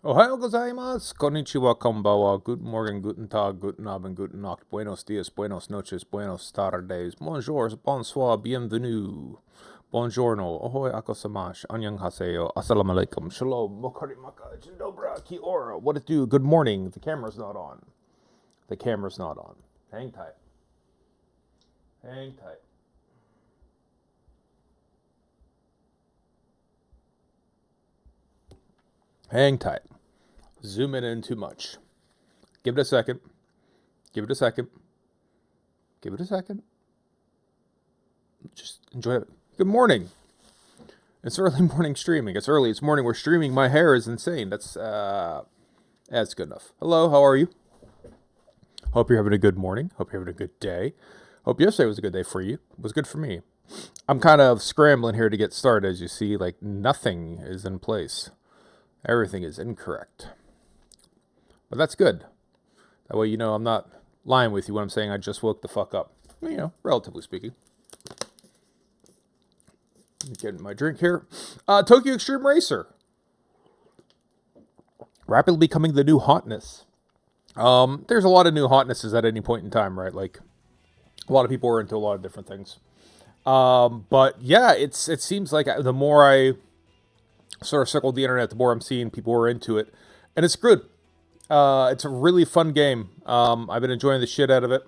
Ohayou gozaimasu, konnichiwa, konbanwa, good morning, guten tag, guten abend, guten nacht, buenos dias, buenos noches, buenos tardes, bonjour, bonsoir, bienvenue, buongiorno, ahoy akosamash, annyeonghaseyo, assalamu alaikum, shalom, mokarimaka, jindobra, ki ora, what it do, good morning, the camera's not on. The camera's not on. Hang tight. Hang tight. Hang tight. Zoom in too much. Give it a second. Give it a second. Give it a second. Just enjoy it. Good morning. It's early morning streaming. It's early. It's morning. We're streaming. My hair is insane. That's good enough. Hello. How are you? Hope you're having a good morning. Hope you're having a good day. Hope yesterday was a good day for you. It was good for me. I'm kind of scrambling here to get started. As you see, like nothing is in place. Everything is incorrect. But that's good. That way you know I'm not lying with you when I'm saying I just woke the fuck up. You know, relatively speaking. Getting my drink here. Tokyo Xtreme Racer. Rapidly becoming the new hotness. There's a lot of new hotnesses at any point in time, right? Like, a lot of people are into a lot of different things. But yeah, it seems like the more I sort of circled the internet, the more I'm seeing people are into it. And it's good. It's a really fun game. I've been enjoying the shit out of it.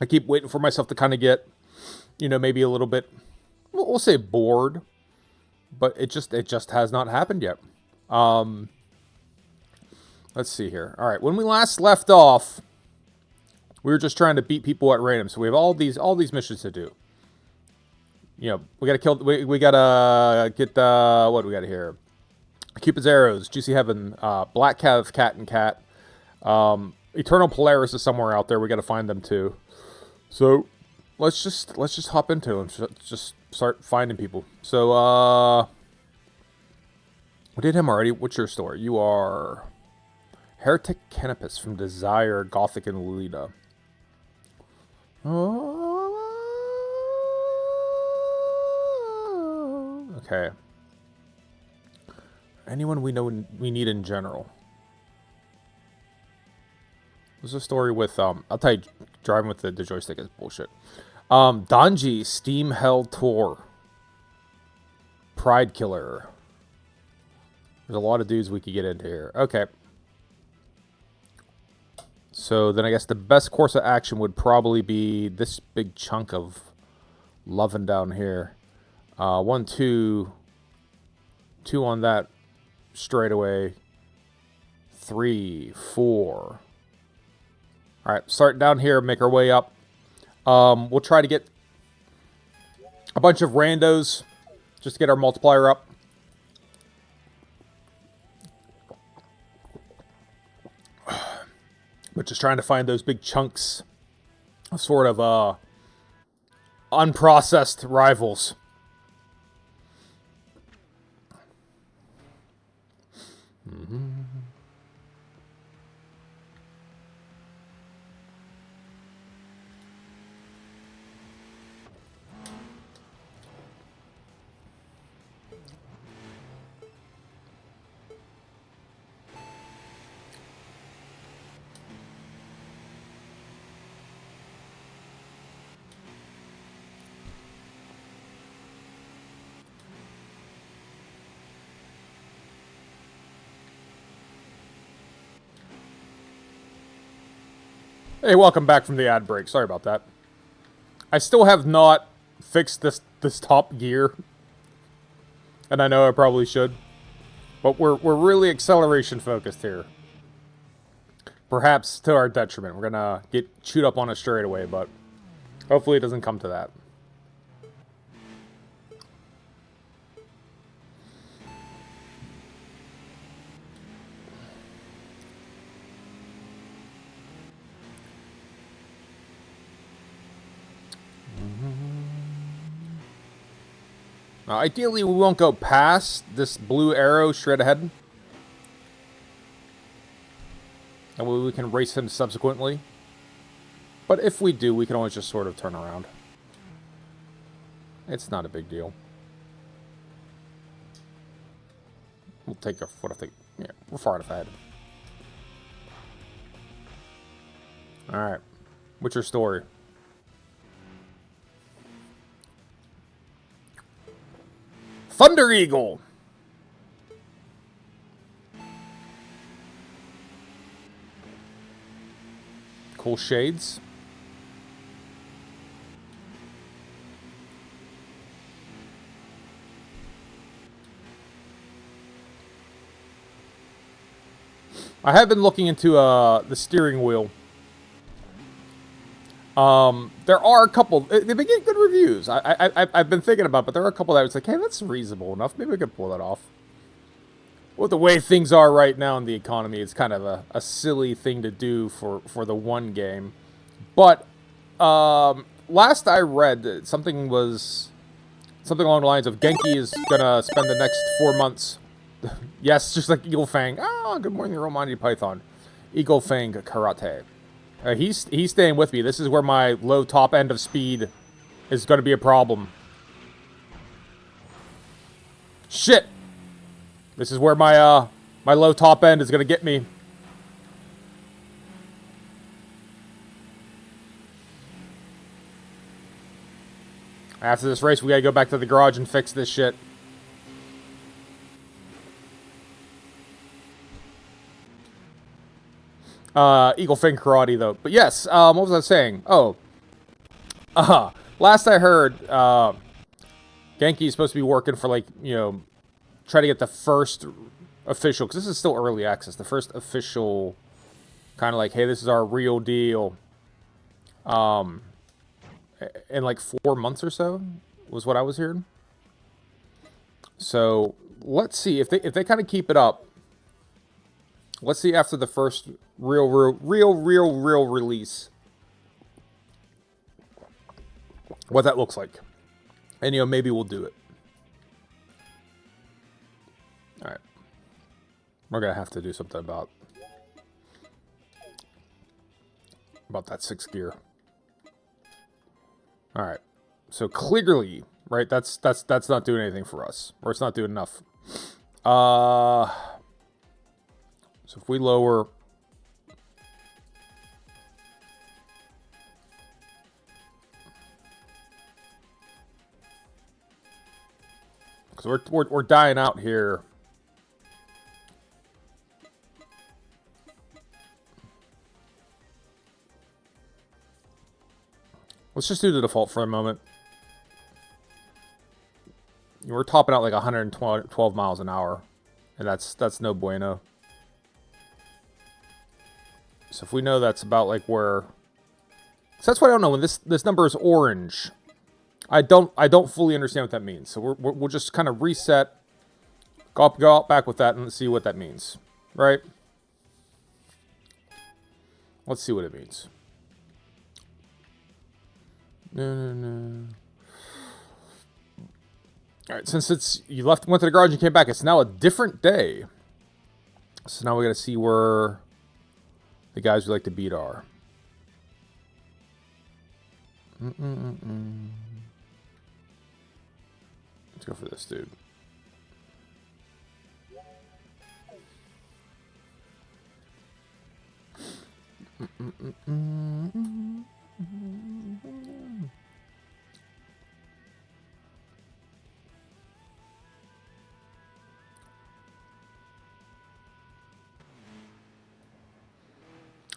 I keep waiting for myself to kind of get, you know, maybe a little bit, we'll say bored. But it just has not happened yet. Let's see here. All right, when we last left off, we were just trying to beat people at random. So we have all these missions to do. You know, we gotta kill. We gotta get what do we got here? Cupid's arrows, Juicy Heaven, Black Cav, Cat and Cat, Eternal Polaris is somewhere out there. We gotta find them too. So let's just hop into them. Just start finding people. So we did him already. What's your story? You are Heretic Canopus from Desire, Gothic, and Lolita. Okay. Anyone we know we need in general. There's a story with I'll tell you, driving with the joystick is bullshit. Danji, Steam Hell Tour, Pride Killer. There's a lot of dudes we could get into here. Okay. So then I guess the best course of action would probably be this big chunk of loving down here. 1, 2 on that straight away. 3, 4. All right, start down here, make our way up. We'll try to get a bunch of randos just to get our multiplier up. But just trying to find those big chunks of sort of unprocessed rivals. Hey, welcome back from the ad break. Sorry about that. I still have not fixed this top gear. And I know I probably should. But we're really acceleration focused here. Perhaps to our detriment. We're gonna get chewed up on it straight away, but hopefully it doesn't come to that. Now, ideally, we won't go past this blue arrow straight ahead. And we can race him subsequently. But if we do, we can always just sort of turn around. It's not a big deal. We'll take what I think. Yeah, we're far enough ahead. Alright. What's your story? Thunder Eagle! Cool shades. I have been looking into the steering wheel. There are a couple. They've been getting good reviews. I've been thinking about it, but there are a couple that I was like, hey, that's reasonable enough. Maybe we could pull that off. Well, the way things are right now in the economy, it's kind of a silly thing to do for the one game. But last I read, something along the lines of Genki is gonna spend the next 4 months. Yes, just like Eagle Fang. Oh, good morning, Roll Monty Python. Eagle Fang Karate. He's staying with me. This is where my low top end of speed is going to be a problem. Shit! This is where my my low top end is going to get me. After this race, we got to go back to the garage and fix this shit. Eagle Fang Karate, though. But yes, what was I saying? Oh. Last I heard, Genki is supposed to be working for, like, you know, try to get the first official, because this is still early access, the first official kind of like, hey, this is our real deal. In like 4 months or so, was what I was hearing. So, let's see, if they kind of keep it up, let's see after the first real release what that looks like. And, you know, maybe we'll do it. Alright. We're going to have to do something about that 6th gear. Alright. So, clearly, right, that's not doing anything for us. Or it's not doing enough. So, if we lower... Because we're dying out here. Let's just do the default for a moment. We're topping out like 112 miles an hour. And that's no bueno. So if we know that's about like where... So that's what I don't know. When this number is orange, I don't fully understand what that means. So we'll just kind of reset, go out back with that and see what that means, right? Let's see what it means. No. All right, since you went to the garage and came back, it's now a different day. So now we got to see where the guys we like to beat are. Let's go for this dude.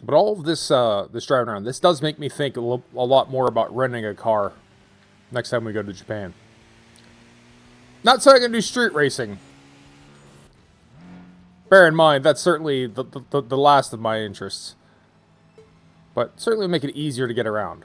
But all of this driving around, this does make me think a lot more about renting a car next time we go to Japan. Not so I can do street racing. Bear in mind, that's certainly the last of my interests. But certainly make it easier to get around.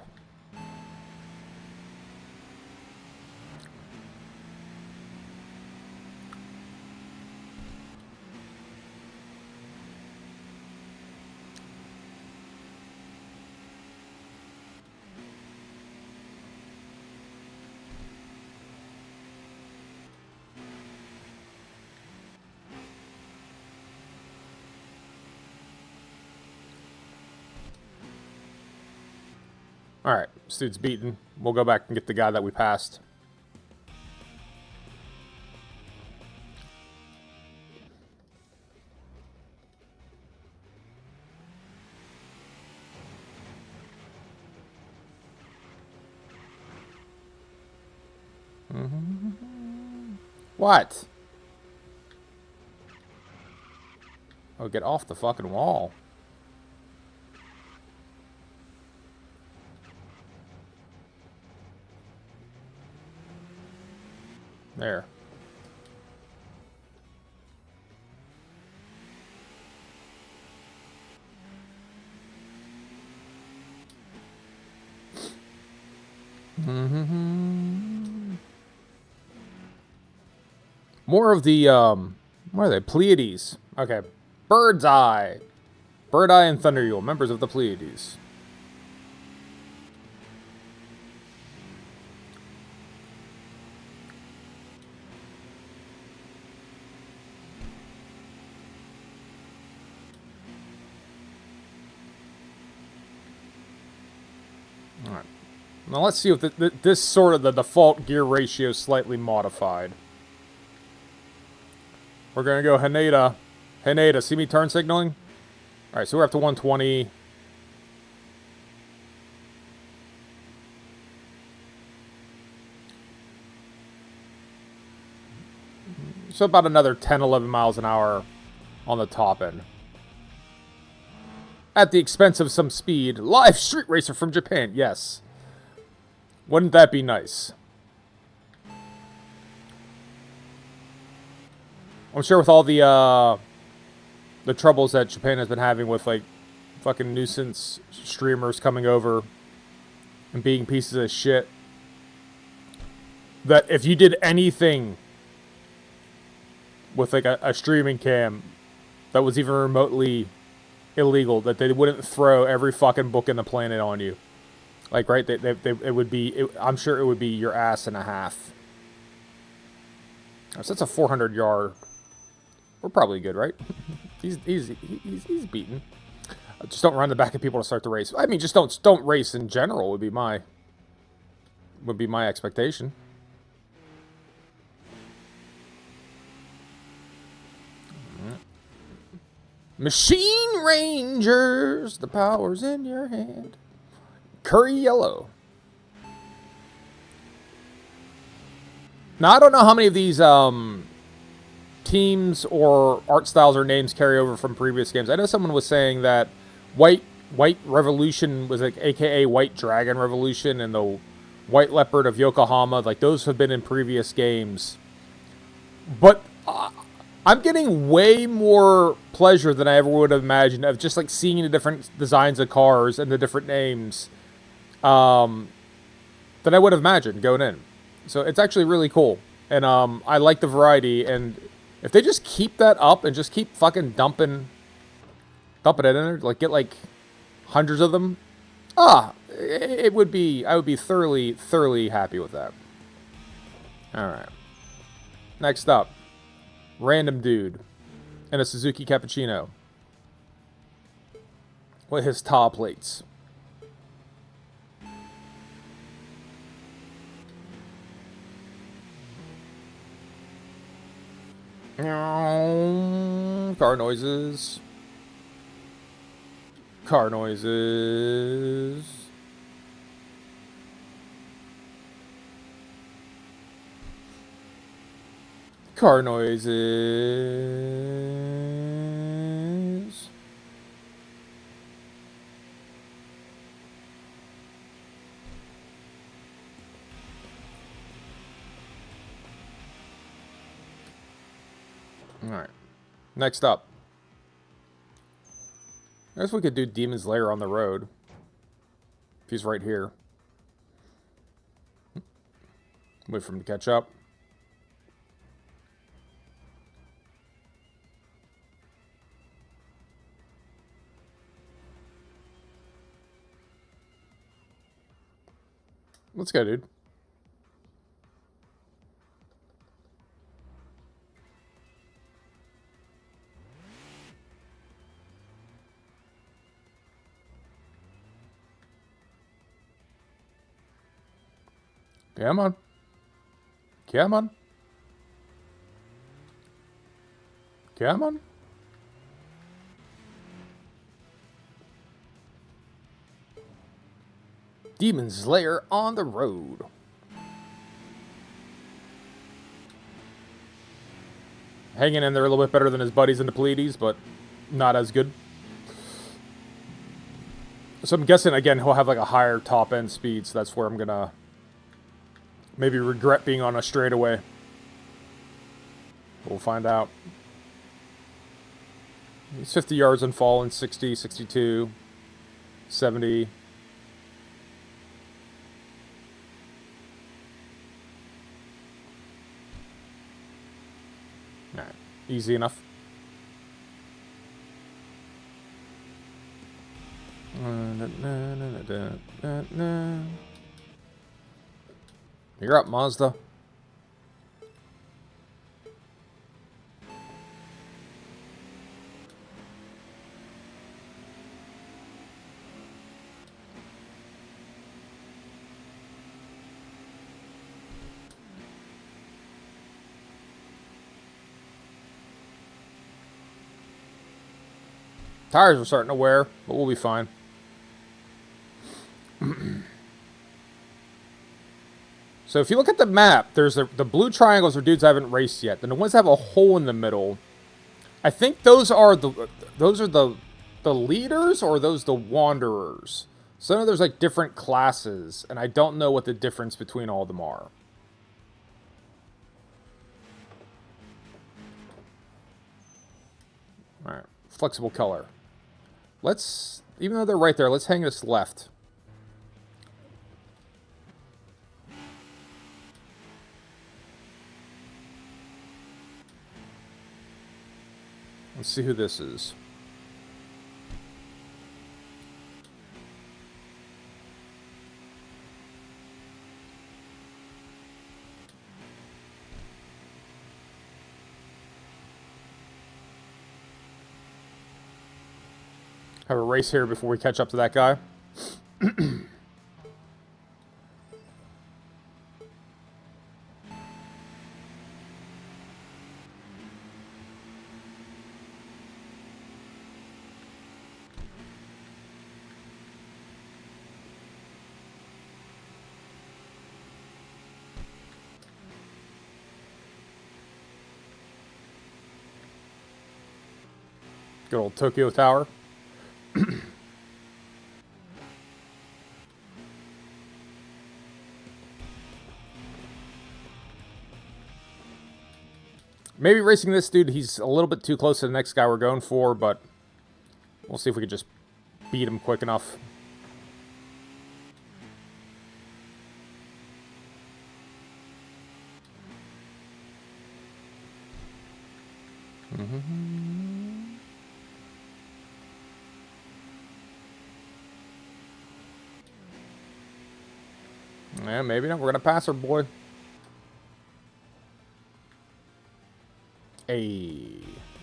Alright, this dude's beaten. We'll go back and get the guy that we passed. What? Oh, get off the fucking wall. There. More of the, what are they? Pleiades. Okay. Bird's Eye. Bird Eye and Thunder Yule, members of the Pleiades. Alright. Now let's see if this sort of the default gear ratio is slightly modified. We're going to go Haneda. Haneda, see me turn signaling? Alright, so we're up to 120. So about another 10, 11 miles an hour on the top end. At the expense of some speed. Live street racer from Japan, yes. Wouldn't that be nice? I'm sure with all the troubles that Japan has been having with, like, fucking nuisance streamers coming over and being pieces of shit, that if you did anything with, like, a streaming cam that was even remotely illegal, that they wouldn't throw every fucking book in the planet on you. Like, right? It would be... I'm sure it would be your ass and a half. So that's a 400-yard... We're probably good, right? he's beaten. Just don't run the back of people to start the race. I mean, just don't race in general would be my expectation. Machine Rangers, the power's in your hand. Curry yellow. Now I don't know how many of these teams or art styles or names carry over from previous games. I know someone was saying that White Revolution was like AKA White Dragon Revolution, and the White Leopard of Yokohama, like those have been in previous games. But I'm getting way more pleasure than I ever would have imagined of just like seeing the different designs of cars and the different names than I would have imagined going in. So it's actually really cool. And I like the variety, and if they just keep that up and just keep fucking dumping it in there, like get like hundreds of them, I would be thoroughly happy with that. Alright. Next up. Random dude in a Suzuki Cappuccino with his top plates. Car noises. Car noises. Car noises. Alright. Next up. I guess we could do Demon's Lair on the road. If he's right here. Wait for him to catch up. Let's go, dude. Come on. Come on. Come on. Demon's Lair on the road. hanging in there a little bit better than his buddies in the Pleiades, but not as good. So I'm guessing, again, he'll have like a higher top-end speed, so that's where I'm going to maybe regret being on a straightaway. We'll find out. He's 50 yards and falling, 60, 62, 70. All right, easy enough. You're up, Mazda. Tires are starting to wear, but we'll be fine. So if you look at the map, there's the blue triangles are dudes I haven't raced yet. Then the ones that have a hole in the middle, I think those are the leaders, or those the wanderers. So there's like different classes, and I don't know what the difference between all of them are. All right, flexible color. Let's, even though they're right there, let's hang this left. Let's see who this is. Have a race here before we catch up to that guy. Good old Tokyo Tower. Maybe racing this dude, he's a little bit too close to the next guy we're going for, but we'll see if we can just beat him quick enough. Yeah, maybe not. We're going to pass her, boy.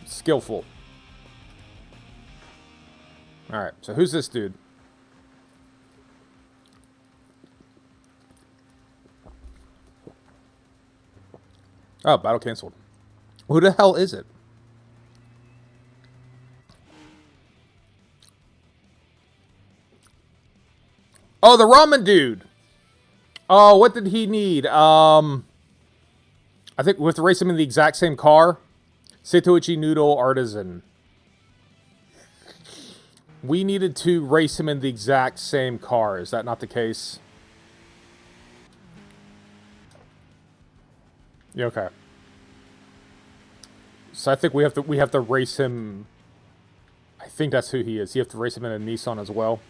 Skillful. Alright, so who's this dude? Oh, battle canceled. Who the hell is it? Oh, the ramen dude. Oh, what did he need? I think we have to race him in the exact same car. Setoichi Noodle Artisan. We needed to race him in the exact same car. Is that not the case? Yeah, okay. So I think we have to race him. I think that's who he is. You have to race him in a Nissan as well.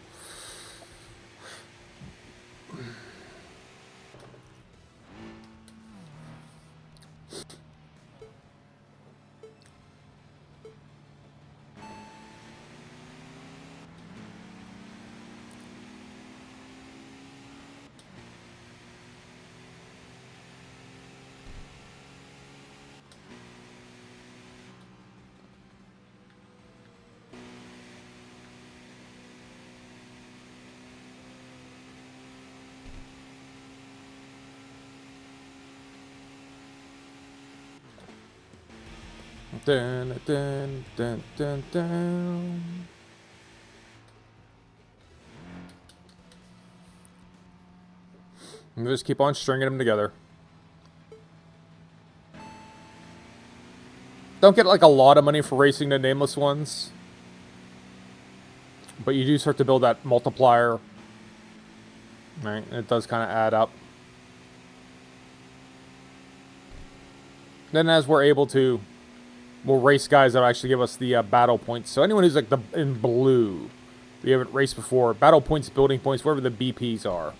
Dun, dun, dun, dun, dun. And just keep on stringing them together. Don't get like a lot of money for racing the nameless ones, but you do start to build that multiplier. Right, it does kind of add up. Then as we're able to, we'll race guys that actually give us the battle points. So anyone who's like in blue, we haven't raced before, battle points, building points, wherever the BPs are.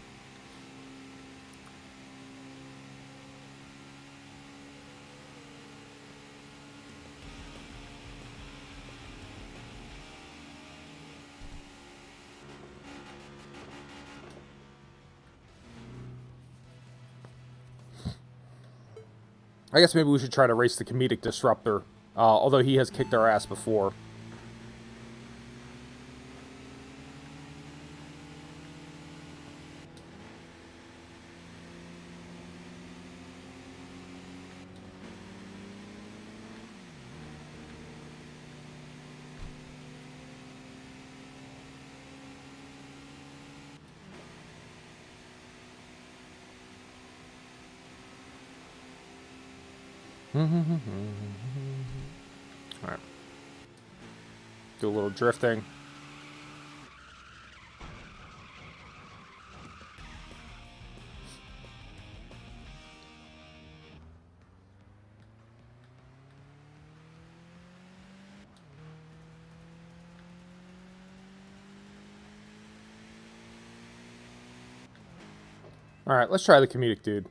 I guess maybe we should try to race the comedic disruptor, although he has kicked our ass before. Alright. Do a little drifting. Alright, let's try the comedic dude.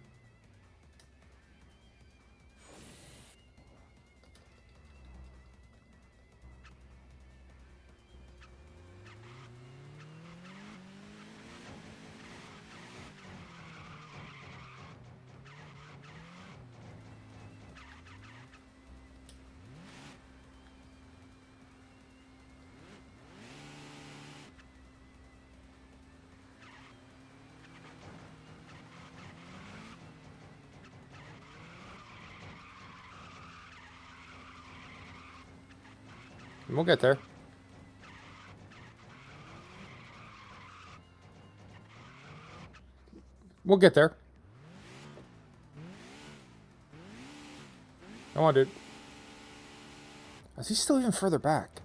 And we'll get there. We'll get there. Come on, dude. Is he still even further back?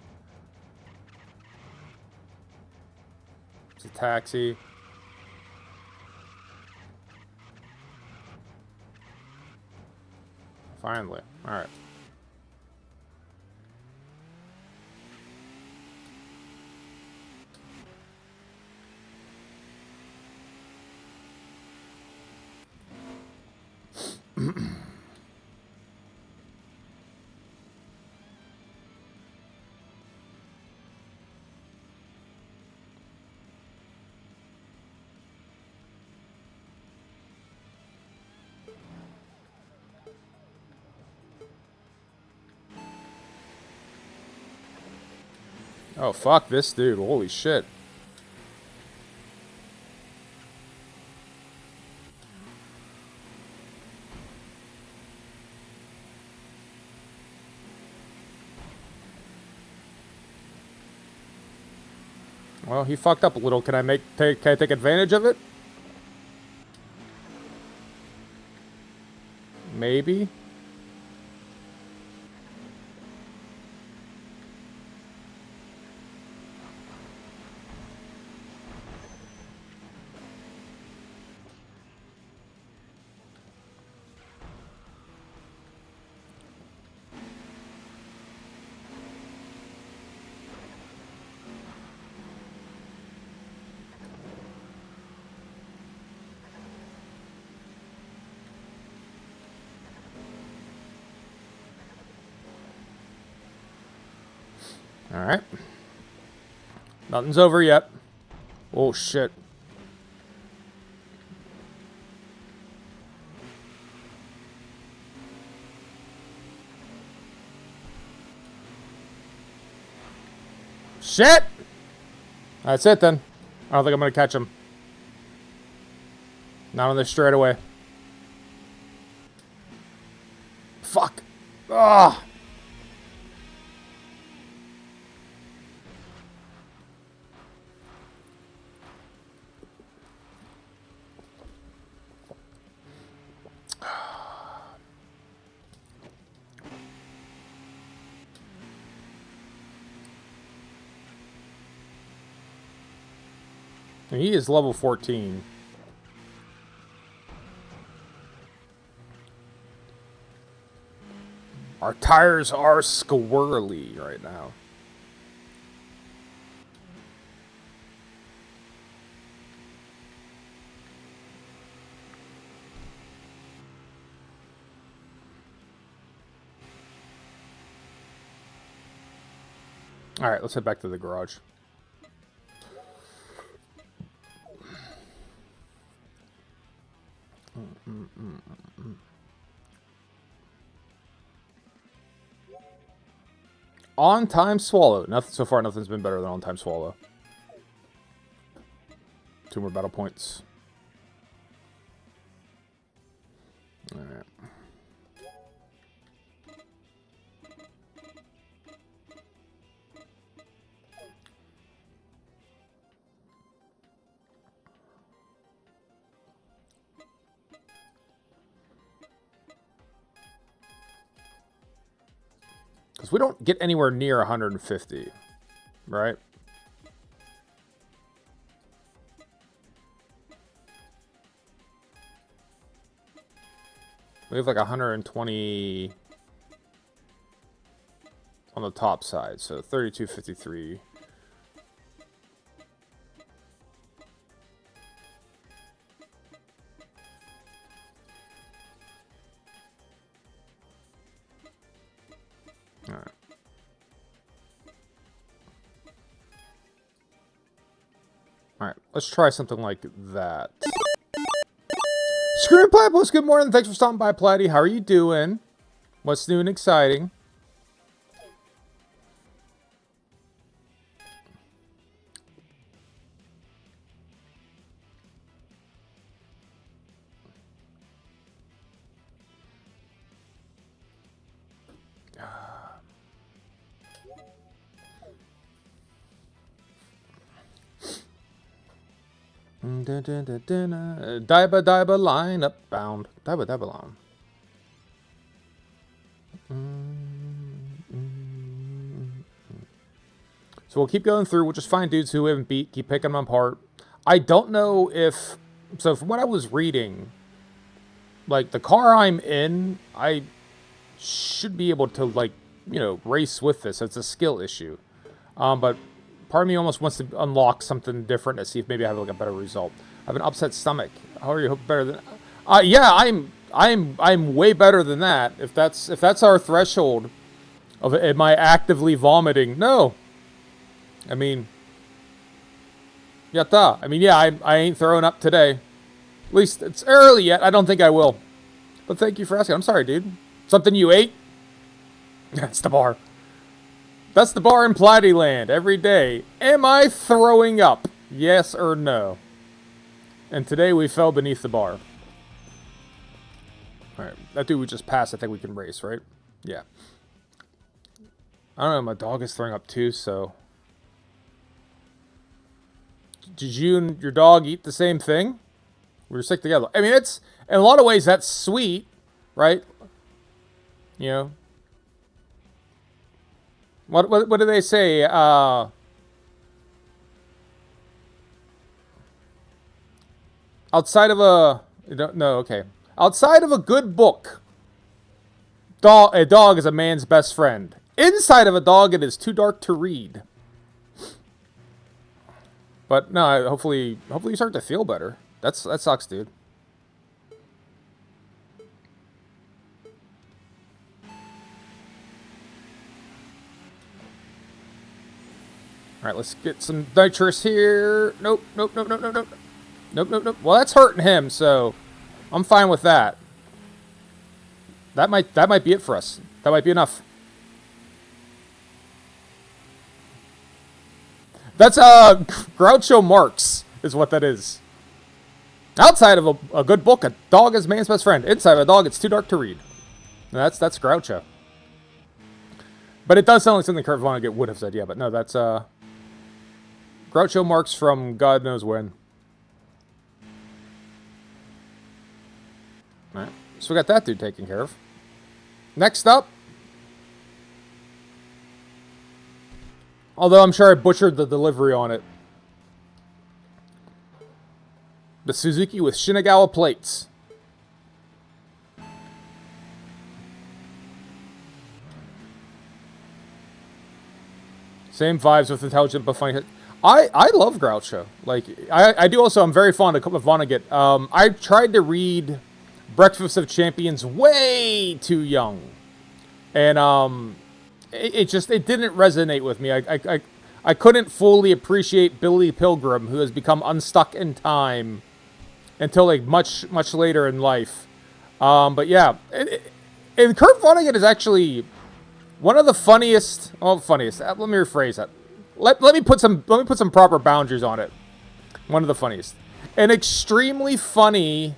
It's a taxi. Finally. Alright. Oh, fuck this dude. Holy shit. Well, he fucked up a little. Can I take advantage of it? Maybe. Alright. Nothing's over yet. Oh, shit. Shit! That's it, then. I don't think I'm going to catch him. Not on this straightaway. Fuck. Ugh. And he is level 14. Our tires are squirrely right now. All right, let's head back to the garage. On time swallow. Nothing so far. Nothing's been better than on time swallow. 2 more battle points. All right. Because we don't get anywhere near 150, right? We have like 120 on the top side, so 3253. All right. All right, let's try something like that. Screaming Platypus, good morning. Thanks for stopping by, Platy. How are you doing? What's new and exciting? Diba line up bound. Diba line. So we'll keep going through. We'll just find dudes who we haven't beat, keep picking them apart. I don't know if... So from what I was reading, like the car I'm in, I should be able to, like, you know, race with this. It's a skill issue. But part of me almost wants to unlock something different to see if maybe I have like a better result. I have an upset stomach. How are you? Hope better than... yeah, I'm way better than that. If that's our threshold of am I actively vomiting? No. I mean, yatta. I mean, yeah, I ain't throwing up today. At least it's early yet. I don't think I will. But thank you for asking. I'm sorry, dude. Something you ate? That's the bar. That's the bar in Platyland every day. Am I throwing up? Yes or no? And today we fell beneath the bar. Alright, that dude we just passed, I think we can race, right? Yeah. I don't know, my dog is throwing up too, so... Did you and your dog eat the same thing? We were sick together. I mean, it's... In a lot of ways, that's sweet, right? You know? What do they say? Outside of a... No, okay. Outside of a good book, a dog is a man's best friend. Inside of a dog, it is too dark to read. But no, hopefully you start to feel better. That sucks, dude. All right, let's get some nitrous here. Nope. Well, that's hurting him, so I'm fine with that. That might be it for us. That might be enough. That's Groucho Marx is what that is. Outside of a good book, a dog is man's best friend. Inside of a dog, it's too dark to read. And that's Groucho. But it does sound like something Kurt Vonnegut would have said, yeah. But no, that's Groucho Marx from God knows when. All right, so we got that dude taken care of. Next up, although I'm sure I butchered the delivery on it. The Suzuki with Shinagawa plates. Same vibes with intelligent but funny. I love Groucho. Like, I do also. I'm very fond of Vonnegut. I tried to read Breakfast of Champions way too young. And it didn't resonate with me. I couldn't fully appreciate Billy Pilgrim, who has become unstuck in time, until like much later in life. But yeah, and Kurt Vonnegut is actually one of the funniest. Oh, funniest. Let me rephrase that. Let me put some proper boundaries on it. One of the funniest. An extremely funny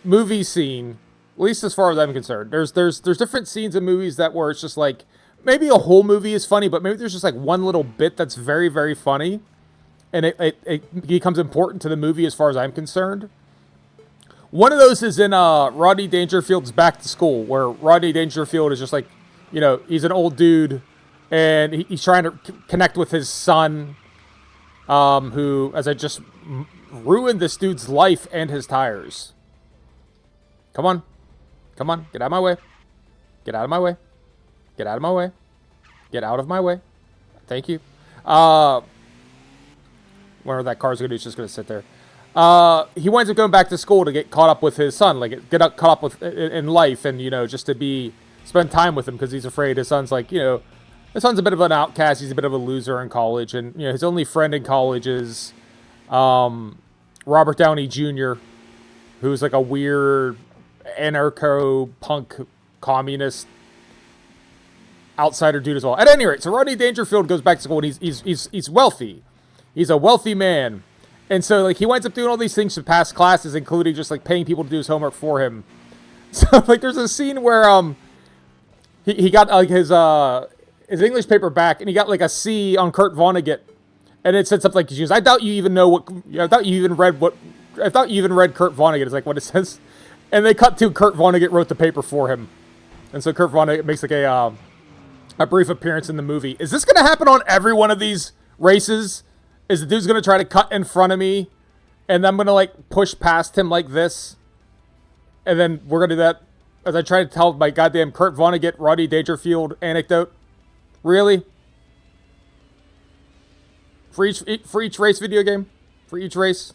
movie scene, at least as far as I'm concerned. There's different scenes in movies where it's just like, maybe a whole movie is funny, but maybe there's just like one little bit that's very, very funny, and it becomes important to the movie as far as I'm concerned. One of those is in Rodney Dangerfield's Back to School, where Rodney Dangerfield is just like, he's an old dude, and he's trying to connect with his son, who, as I just ruined this dude's life and his tires. Come on. Get out of my way. Get out of my way. Get out of my way. Get out of my way. Thank you. Whatever that car's going to do, it's just going to sit there. He winds up going back to school to get caught up with his son, like caught up with in life, and just to spend time with him, because he's afraid his son's like, his son's a bit of an outcast. He's a bit of a loser in college, and his only friend in college is Robert Downey Jr., who's like a weird anarcho-punk communist outsider dude as well. At any rate, so Rodney Dangerfield goes back to school, and he's wealthy. He's a wealthy man. And so, like, he winds up doing all these things to pass classes, including just, like, paying people to do his homework for him. So, like, there's a scene where, he got, like, his English paper back, and he got, like, a C on Kurt Vonnegut. And it said something like, I doubt you even read Kurt Vonnegut, is like what it says. And they cut to Kurt Vonnegut wrote the paper for him. And so Kurt Vonnegut makes, like, a brief appearance in the movie. Is this going to happen on every one of these races? Is the dude's going to try to cut in front of me, and I'm going to, like, push past him like this? And then we're going to do that as I try to tell my goddamn Kurt Vonnegut, Rodney Dangerfield anecdote? Really? For each race video game? For each race?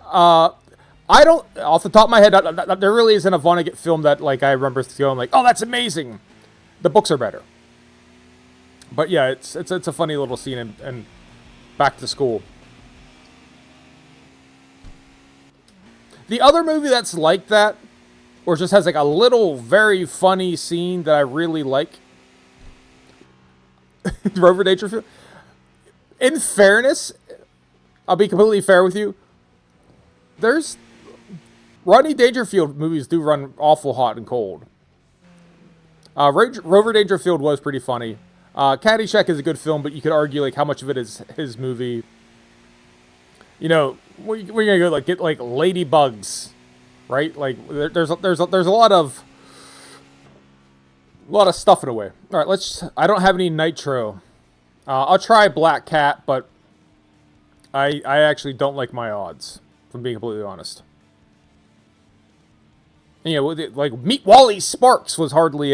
I don't, off the top of my head, there really isn't a Vonnegut film that, like, I remember going like, oh, that's amazing. The books are better. But yeah, it's a funny little scene in Back to School. The other movie that's like that, or just has like a little very funny scene that I really like, Rover Dangerfield. In fairness, I'll be completely fair with you. There's Rodney Dangerfield movies do run awful hot and cold. Rover Dangerfield was pretty funny. Caddyshack is a good film, but you could argue like how much of it is his movie. We're gonna go like get like Ladybugs, right? Like there's a lot of stuff in a way. All right, I don't have any Nitro. I'll try Black Cat, but I actually don't like my odds, if I'm being completely honest. And, like Meet Wally Sparks was hardly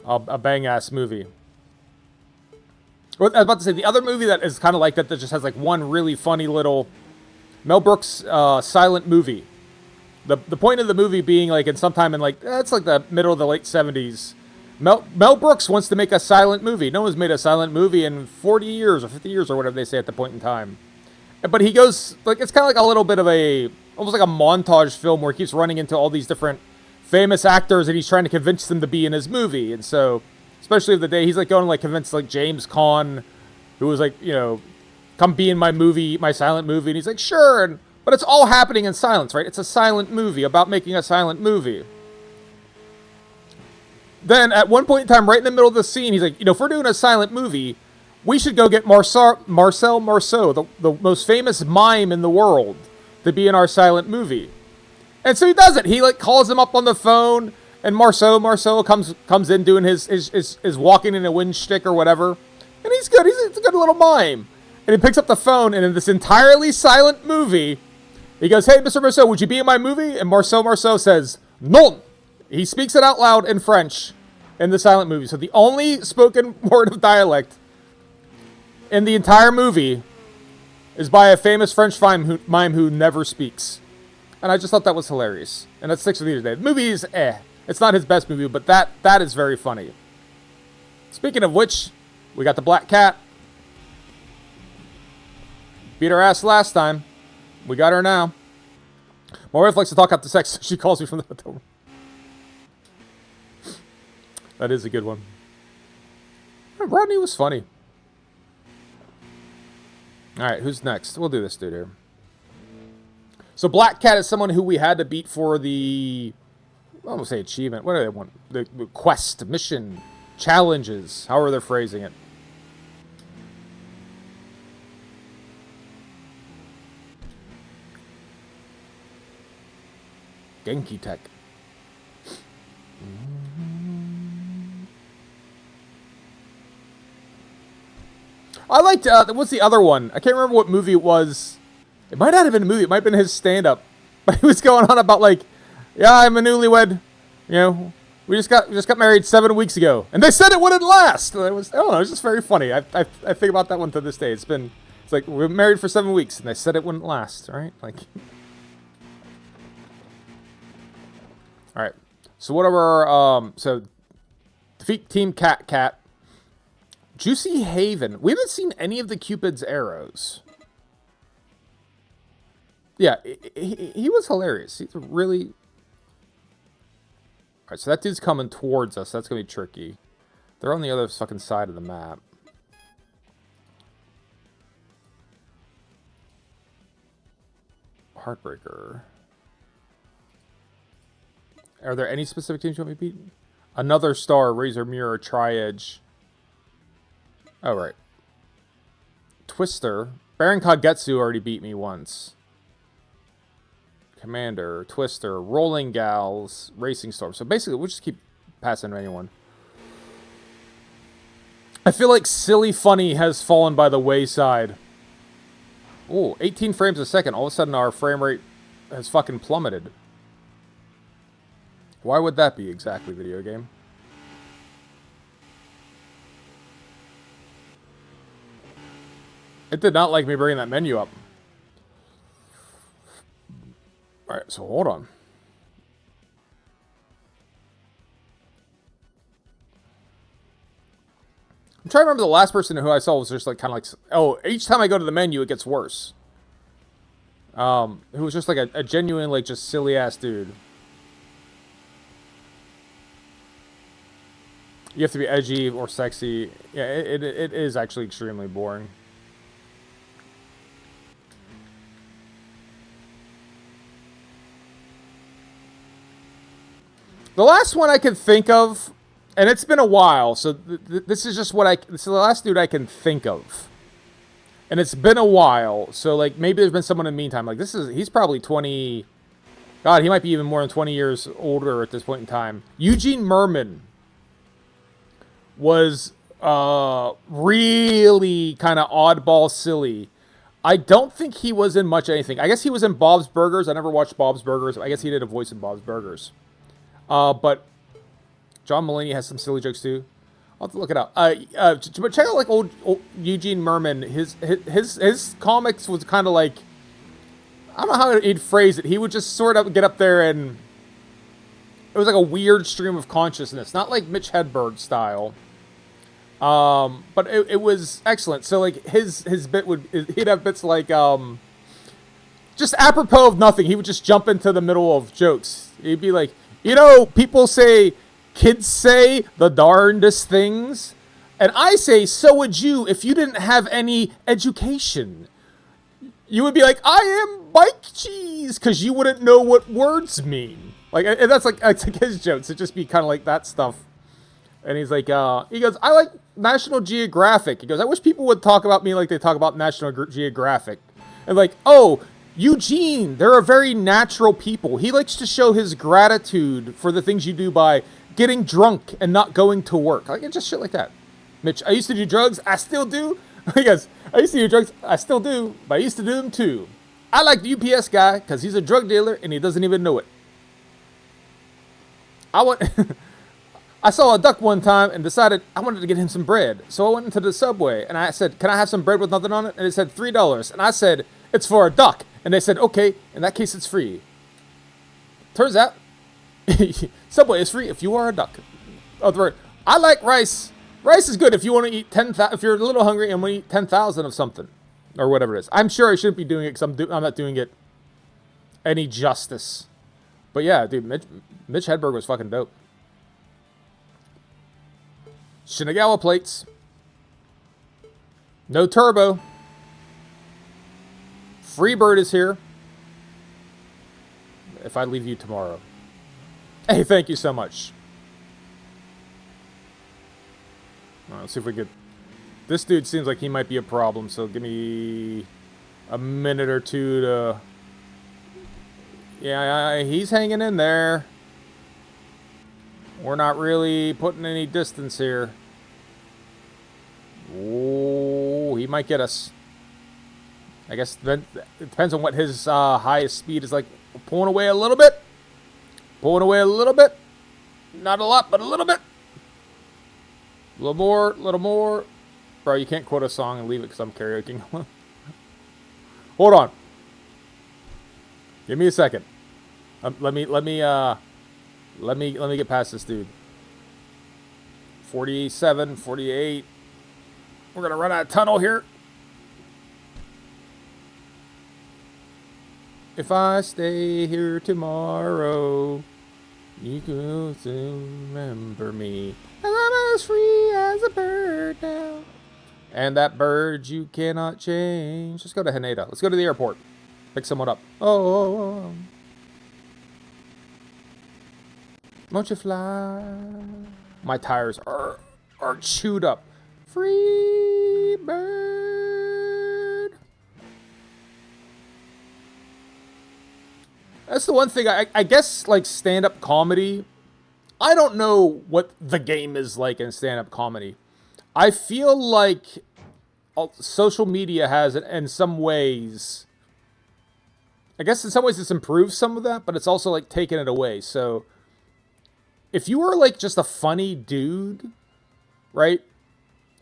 a bang-ass movie. I was about to say, the other movie that is kind of like that just has like one really funny little Mel Brooks silent movie. The point of the movie being like in sometime in like, it's like the middle of the late 70s. Mel Brooks wants to make a silent movie. No one's made a silent movie in 40 years or 50 years or whatever they say at the point in time. But he goes, like, it's kind of like a little bit of almost like a montage film where he keeps running into all these different famous actors and he's trying to convince them to be in his movie. And so, especially of the day, he's like going to like convince like James Caan, who was like, come be in my movie, my silent movie. And he's like, sure. But it's all happening in silence, right? It's a silent movie about making a silent movie. Then at one point in time, right in the middle of the scene, he's like, if we're doing a silent movie, we should go get Marcel Marceau, the most famous mime in the world, to be in our silent movie. And so he does it. He like calls him up on the phone, and Marceau comes in doing his walking in a wind shtick or whatever. And he's good. He's a good little mime. And he picks up the phone, and in this entirely silent movie, he goes, "Hey, Mr. Marceau, would you be in my movie?" And Marceau says, "Non." He speaks it out loud in French in the silent movie. So the only spoken word of dialect in the entire movie is by a famous French mime who never speaks. And I just thought that was hilarious. And that sticks with you today. The movie is It's not his best movie, but that is very funny. Speaking of which, we got the black cat. Beat her ass last time. We got her now. My wife likes to talk after sex, so she calls me from the hotel room. That is a good one. Rodney was funny. Alright, who's next? We'll do this dude here. So Black Cat is someone who we had to beat for the... I don't want to say achievement. What do they want? The quest, mission, challenges. However they're phrasing it. Genki Tech. I liked, what's the other one? I can't remember what movie it was. It might not have been a movie. It might have been his stand-up. But he was going on about, like, yeah, I'm a newlywed. You know, we just got married 7 weeks ago. And they said it wouldn't last. And I don't know, it was just very funny. I think about that one to this day. It's like, we're married for 7 weeks, and they said it wouldn't last, right? Like... Alright, so what are our, so, defeat Team Cat. Juicy Haven. We haven't seen any of the Cupid's arrows. Yeah, he was hilarious. He's really... Alright, so that dude's coming towards us. That's going to be tricky. They're on the other fucking side of the map. Heartbreaker. Are there any specific teams you want me to beat? Another Star, Razor Mirror, Tri-Edge. Oh, right. Twister. Baron Kagetsu already beat me once. Commander, Twister, Rolling Gals, Racing Storm. So basically, we'll just keep passing anyone. I feel like Silly Funny has fallen by the wayside. Oh, 18 frames a second. All of a sudden, our frame rate has fucking plummeted. Why would that be exactly, video game? It did not like me bringing that menu up. Alright, so hold on. I'm trying to remember the last person who I saw was just like kind of like... Oh, each time I go to the menu, it gets worse. Who was just like a genuine, like, just silly-ass dude. You have to be edgy or sexy. Yeah, it is actually extremely boring. The last one I can think of, and it's been a while, so this is just what this is the last dude I can think of. And it's been a while, so like maybe there's been someone in the meantime. Like he's probably 20, God, he might be even more than 20 years older at this point in time. Eugene Merman was really kind of oddball silly. I don't think he was in much anything. I guess he was in Bob's Burgers. I never watched Bob's Burgers. I guess he did a voice in Bob's Burgers. But John Mulaney has some silly jokes too. I'll have to look it up. But check out like old Eugene Merman. His comics was kind of like, I don't know how he'd phrase it. He would just sort of get up there and it was like a weird stream of consciousness, not like Mitch Hedberg style. But it was excellent. So like his bit he'd have bits like just apropos of nothing. He would just jump into the middle of jokes. He'd be like, you know, kids say the darndest things. And I say, so would you if you didn't have any education. You would be like, I am bike cheese, because you wouldn't know what words mean. Like, and that's like his jokes. It'd just be kind of like that stuff. And he's like, he goes, I like National Geographic. He goes, I wish people would talk about me like they talk about National Geographic. And like, oh, Eugene, they're a very natural people. He likes to show his gratitude for the things you do by getting drunk and not going to work. Like, just shit like that. Mitch, I used to do drugs. I still do. He goes, I used to do drugs. I still do, but I used to do them too. I like the UPS guy because he's a drug dealer and he doesn't even know it. I saw a duck one time and decided I wanted to get him some bread. So I went into the Subway and I said, can I have some bread with nothing on it? And it said $3. And I said, it's for a duck. And they said, okay, in that case, it's free. Turns out, Subway is free if you are a duck. I like rice. Rice is good if you want to eat 10,000, if you're a little hungry and want to eat 10,000 of something. Or whatever it is. I'm sure I shouldn't be doing it because I'm not doing it any justice. But yeah, dude, Mitch Hedberg was fucking dope. Shinagawa plates. No turbo. Freebird is here. If I leave you tomorrow. Hey, thank you so much. All right, let's see if we get... This dude seems like he might be a problem, so give me a minute or two to... Yeah, he's hanging in there. We're not really putting any distance here. Oh, he might get us. I guess it depends on what his highest speed is like. We're pulling away a little bit. Pulling away a little bit. Not a lot, but a little bit. A little more, a little more. Bro, you can't quote a song and leave it because I'm karaokeing. Hold on. Give me a second. Let me get past this dude. 47, 48. We're gonna run out of tunnel here. If I stay here tomorrow, you can remember me. And I'm as free as a bird now. And that bird you cannot change. Let's go to Haneda. Let's go to the airport. Pick someone up. Oh. Won't you fly? My tires are chewed up. Free bird. That's the one thing. I guess, like, stand-up comedy. I don't know what the game is like in stand-up comedy. I feel like social media has it in some ways. I guess in some ways it's improved some of that, but it's also like taken it away. So if you were like just a funny dude, right?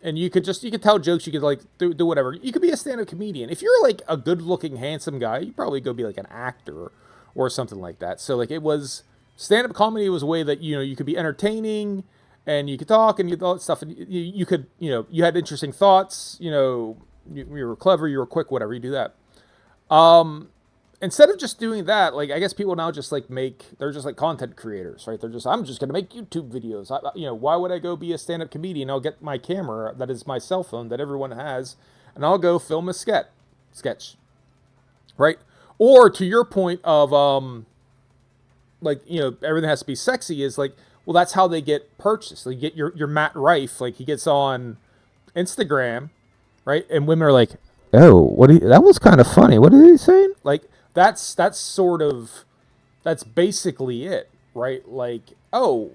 And you could tell jokes, you could like do whatever. You could be a stand-up comedian. If you're like a good-looking, handsome guy, you'd probably go be like an actor or something like that. So like it was stand-up comedy was a way that, you know, you could be entertaining and you could talk and you all that stuff, and you could, you know, you had interesting thoughts, you know, you were clever, you were quick, whatever, you do that. Instead of just doing that, like, I guess people now just like they're just like content creators, right? I'm just going to make YouTube videos. You know, why would I go be a stand-up comedian? I'll get my camera, that is my cell phone that everyone has, and I'll go film a sketch, right? Or to your point of, like, you know, everything has to be sexy is like, well, that's how they get purchased. Like, you get your Matt Rife, like he gets on Instagram, right? And women are like, oh, that was kind of funny. What are they saying? Like, that's basically it, right? Like, oh,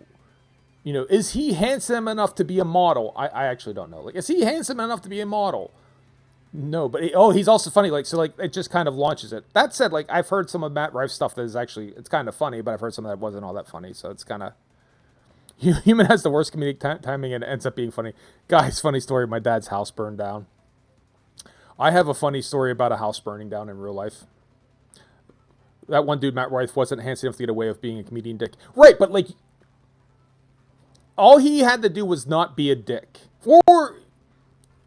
you know, is he handsome enough to be a model? I actually don't know. Like, is he handsome enough to be a model? No, but he's also funny. Like, so like it just kind of launches it. That said, like, I've heard some of Matt Rife's stuff that is actually, it's kind of funny, but I've heard some that wasn't all that funny. So it's kind of, Human has the worst comedic timing and it ends up being funny. Guys, funny story. My dad's house burned down. I have a funny story about a house burning down in real life. That one dude, Matt Rife, wasn't handsome enough to get away with being a comedian dick. Right, but like, all he had to do was not be a dick. Or,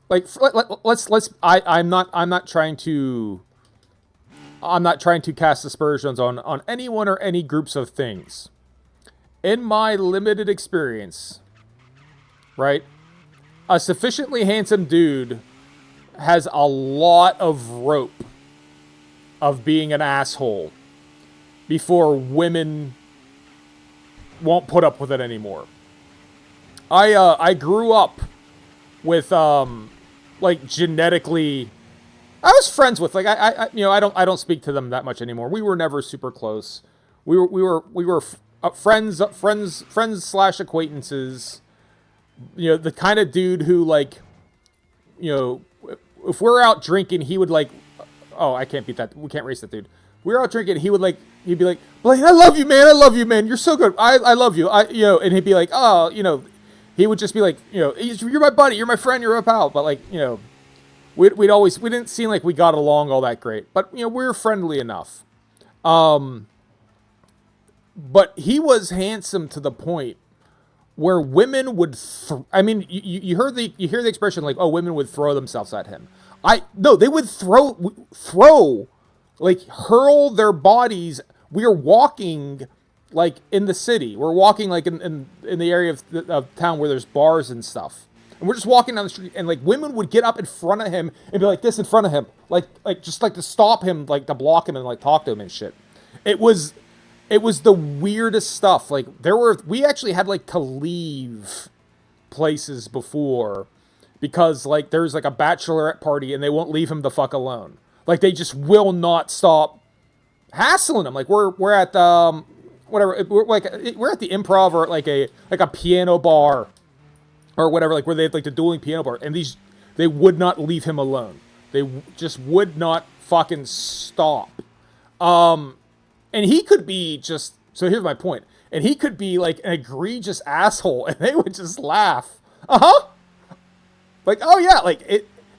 like, I'm not trying to cast aspersions on anyone or any groups of things. In my limited experience, right, a sufficiently handsome dude has a lot of rope of being an asshole before women won't put up with it anymore. I grew up with like genetically, I was friends with, like, I you know, I don't speak to them that much anymore. We were never super close. We were friends / acquaintances. You know, the kind of dude who, like, you know, if we're out drinking, he would like, oh, I can't beat that. We can't race that dude. We're out drinking. He'd be like, Blaine, I love you, man. I love you, man. You're so good. I love you. And he'd be like, oh, he would just be like, you're my buddy. You're my friend. You're my pal. But like, we didn't seem like we got along all that great. But, we were friendly enough. But he was handsome to the point where women would, you hear the expression like, oh, women would throw themselves at him. No, they would throw, like hurl their bodies. We are walking like in the city. We're walking like in the area of town where there's bars and stuff. And we're just walking down the street, and like women would get up in front of him and be like this in front of him, like just like to stop him, like to block him and like talk to him and shit. It was the weirdest stuff. Like we actually had like to leave places before because like there's like a bachelorette party and they won't leave him the fuck alone. Like they just will not stop hassling him. Like we're at whatever, we're at the Improv or like a piano bar or whatever, like where they have like the dueling piano bar, and they would not leave him alone. They just would not fucking stop. And he could be just, so here's my point. And he could be like an egregious asshole and they would just laugh. Like, oh yeah, like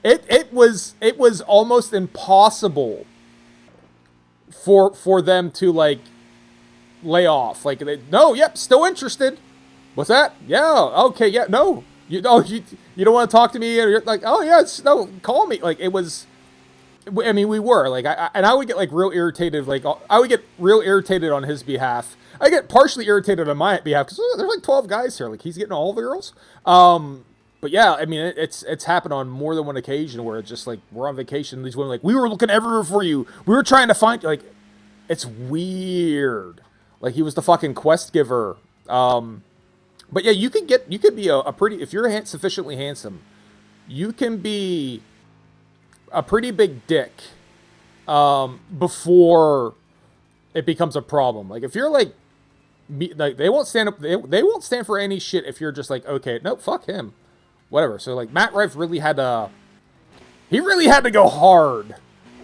it was almost impossible for them to like lay off. Like no, yep, still interested. What's that? Yeah, okay, yeah, no. You don't want to talk to me, or you're like, oh yeah, no, call me. Like it was, I mean, we were like, I would get like real irritated. Like I would get real irritated on his behalf. I get partially irritated on my behalf because there's like 12 guys here. Like he's getting all the girls. But yeah, I mean, it's happened on more than one occasion where it's just like we're on vacation. And these women like, we were looking everywhere for you. We were trying to find you. Like, it's weird. Like he was the fucking quest giver. But yeah, you could be a pretty, if you're sufficiently handsome, you can be a pretty big dick before it becomes a problem. Like if you're like they won't stand up, they won't stand for any shit if you're just like, okay, nope, fuck him, whatever. So like Matt Rife really had to go hard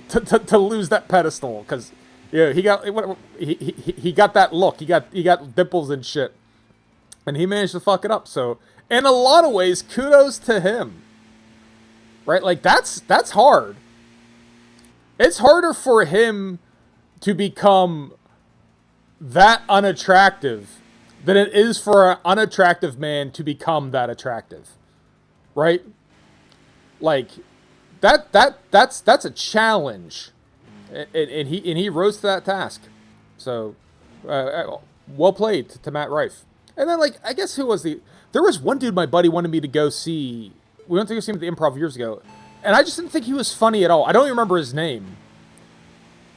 to lose that pedestal, because he got that look, he got dimples and shit, and he managed to fuck it up. So in a lot of ways, kudos to him. Right? Like, that's hard. It's harder for him to become that unattractive than it is for an unattractive man to become that attractive. Right? Like, that's a challenge. And he rose to that task. So, well played to Matt Rife. And then, like, I guess there was one dude my buddy wanted me to go see. We went to go see him at the Improv years ago, and I just didn't think he was funny at all. I don't even remember his name,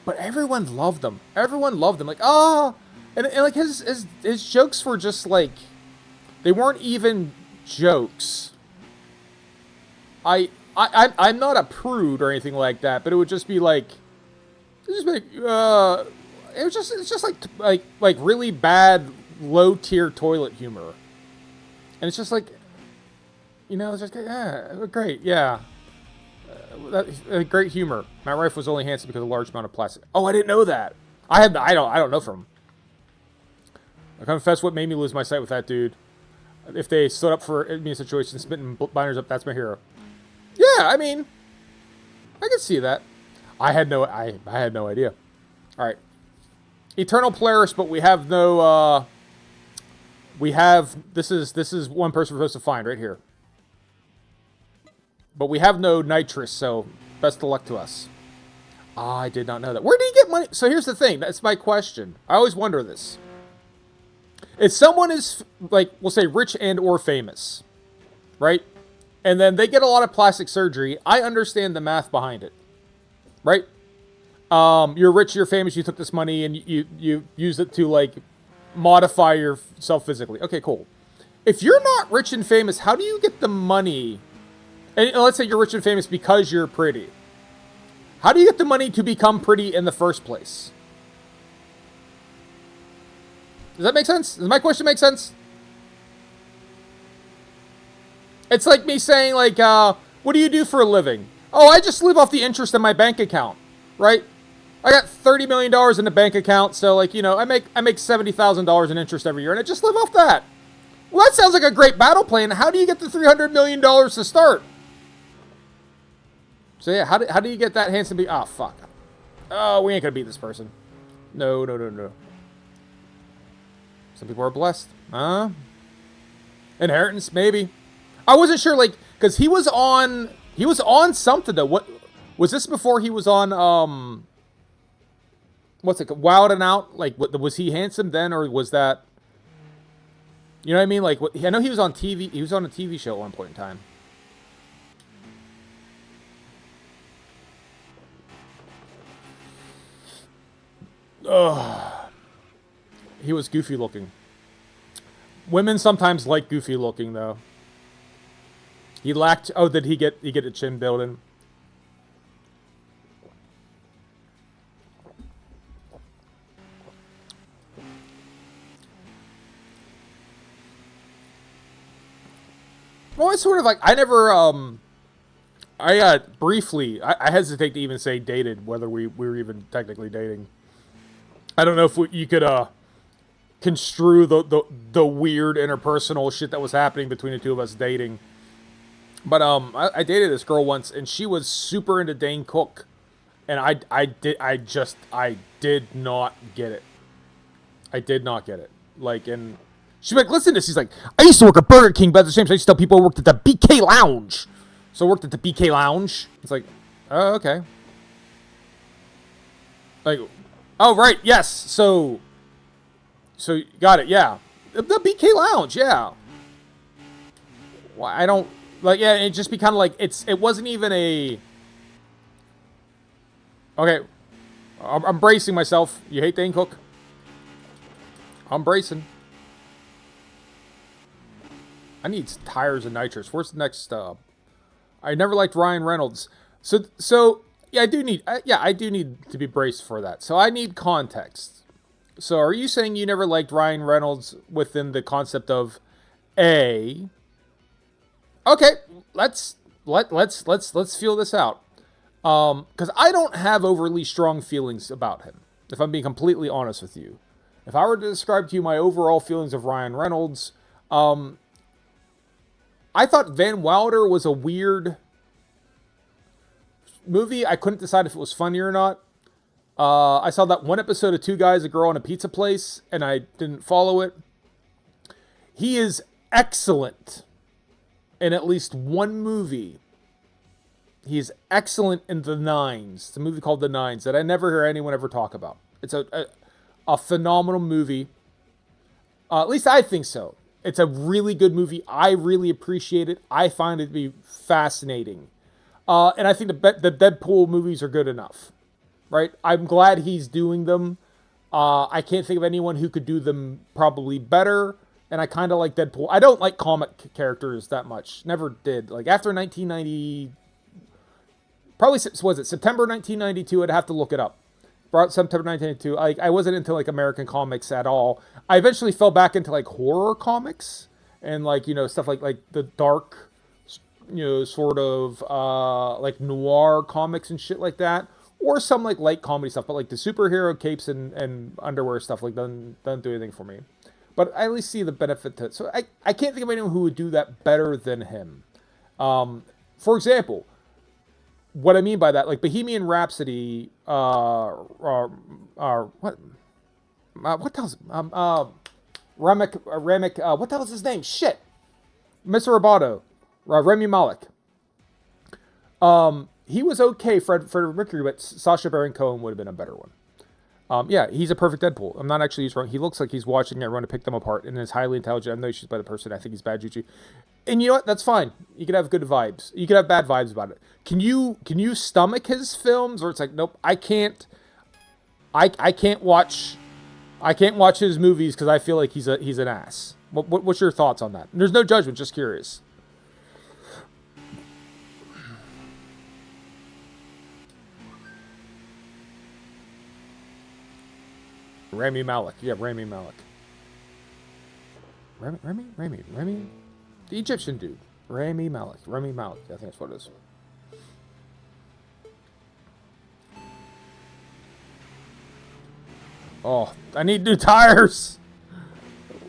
but everyone loved him. Everyone loved him. Like, and like his jokes were just like, they weren't even jokes. I'm not a prude or anything like that, but it would just be like, it's just like really bad low tier toilet humor, and it's just like. It's just great, yeah. Great humor. Matt Rife was only handsome because of a large amount of plastic. Oh, I didn't know that. I don't know from him. I confess what made me lose my sight with that dude. If they stood up for me in a situation, spitting binders up, that's my hero. Yeah, I mean, I could see that. I had no idea. All right, Eternal Polaris, but we have no. This is one person we're supposed to find right here. But we have no nitrous, so best of luck to us. I did not know that. Where did he get money? So here's the thing. That's my question. I always wonder this. If someone is, like, we'll say rich and or famous, right? And then they get a lot of plastic surgery, I understand the math behind it, right? You're rich, you're famous, you took this money and you use it to, like, modify yourself physically. Okay, cool. If you're not rich and famous, how do you get the money? And let's say you're rich and famous because you're pretty. How do you get the money to become pretty in the first place? Does that make sense? Does my question make sense? It's like me saying, like, what do you do for a living? Oh, I just live off the interest in my bank account, right? I got $30 million in the bank account, so like, you know, I make $70,000 in interest every year, and I just live off that. Well, that sounds like a great battle plan. How do you get the $300 million to start? So yeah, how do you get that handsome? Oh fuck. Oh, we ain't gonna beat this person. No. Some people are blessed. Inheritance, maybe. I wasn't sure, like, because he was on something though. What was this before he was on? What's it? Wild and Out. Like, was he handsome then, or was that? You know what I mean? Like, I know he was on TV. He was on a TV show at one point in time. Ugh. He was goofy looking. Women sometimes like goofy looking though. He lacked. Oh, did he get a chin building? Well, it's sort of like I never. I briefly. I hesitate to even say dated, whether we were even technically dating. I don't know if you could construe the weird interpersonal shit that was happening between the two of us dating. But I dated this girl once, and she was super into Dane Cook, and I did not get it. I did not get it. Like, and she's like, listen to this. He's like, I used to work at Burger King, but at the same time, I used to tell people I worked at the BK Lounge. So I worked at the BK Lounge. It's like, oh, okay. Like, oh, right, yes. So got it, yeah. The BK Lounge, yeah. Well, I don't, like, yeah, it just be kind of like, it wasn't even a, okay, I'm bracing myself. You hate Dane Cook? I'm bracing. I need tires and nitrous. Where's the next, I never liked Ryan Reynolds. So yeah, I do need to be braced for that. So I need context. So are you saying you never liked Ryan Reynolds within the concept of okay, let's feel this out. Because I don't have overly strong feelings about him, if I'm being completely honest with you. If I were to describe to you my overall feelings of Ryan Reynolds, I thought Van Wilder was a weird movie. I couldn't decide if it was funny or not. I saw that one episode of Two Guys, a Girl, and a Pizza Place, and I didn't follow it. He is excellent in at least one movie. He is excellent in The Nines. It's a movie called The Nines that I never hear anyone ever talk about. It's a phenomenal movie. At least I think so. It's a really good movie. I really appreciate it. I find it to be fascinating. And I think the Deadpool movies are good enough. Right? I'm glad he's doing them. I can't think of anyone who could do them probably better. And I kind of like Deadpool. I don't like comic characters that much. Never did. Like after 1990, probably was it September 1992? I'd have to look it up. September 1992. I wasn't into like American comics at all. I eventually fell back into like horror comics and like, you know, stuff like the dark, you know, sort of like noir comics and shit like that. Or some like light comedy stuff, but like the superhero capes and underwear stuff like doesn't do anything for me. But I at least see the benefit to it. So I can't think of anyone who would do that better than him. For example, what I mean by that, like Bohemian Rhapsody, what the hell's Remick, what the hell's his name? Shit, Mr. Roboto, Remy Malek. He was okay, Fred Mercury, but Sacha Baron Cohen would have been a better one. Yeah, he's a perfect Deadpool. I'm not actually wrong. He looks like he's watching everyone to pick them apart and is highly intelligent. I know she's by the person. I think he's bad juju. And you know what? That's fine. You can have good vibes. You can have bad vibes about it. Can you stomach his films? Or it's like, nope, I can't. I can't watch his movies because I feel like he's an ass. What's your thoughts on that? There's no judgment. Just curious. Rami Malek. Yeah, Rami Malek. Rami? The Egyptian dude. Rami Malek. I think that's what it is. Oh, I need new tires.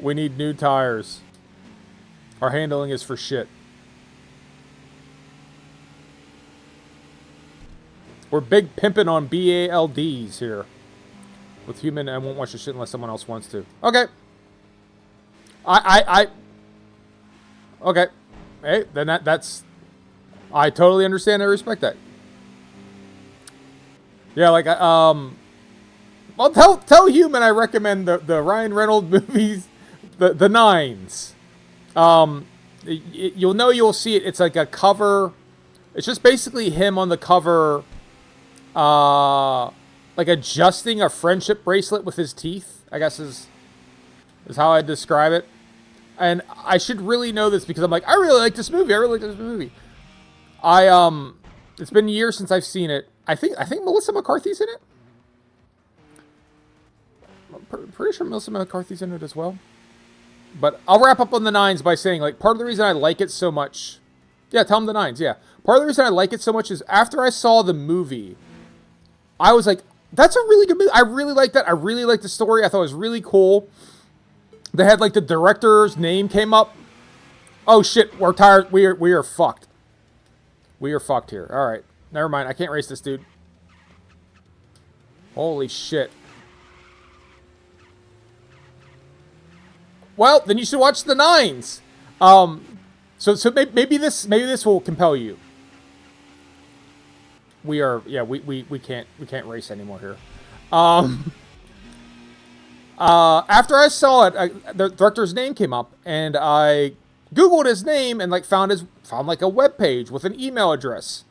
We need new tires. Our handling is for shit. We're big pimping on BALDs here. With human, I won't watch the shit unless someone else wants to. Okay. Okay. Hey, then that's... I totally understand and respect that. Yeah, like, well, tell human I recommend the Ryan Reynolds movies, the Nines. You'll know, you'll see it. It's like a cover. It's just basically him on the cover, like adjusting a friendship bracelet with his teeth, I guess is how I describe it. And I should really know this because I'm like, I really like this movie. It's been years since I've seen it. I think Melissa McCarthy's in it. I'm pretty sure Melissa McCarthy's in it as well. But I'll wrap up on the Nines by saying, like, part of the reason I like it so much... Yeah, tell them the Nines, yeah. Part of the reason I like it so much is after I saw the movie, I was like, that's a really good movie. I really like that. I really liked the story. I thought it was really cool. They had, like, the director's name came up. Oh, shit, we're tired. We are fucked. We are fucked here. All right. Never mind. I can't race this dude. Holy shit. Well, then you should watch the Nines. So maybe this will compel you. We can't race anymore here. After I saw it, the director's name came up, and I Googled his name and like found like a web page with an email address,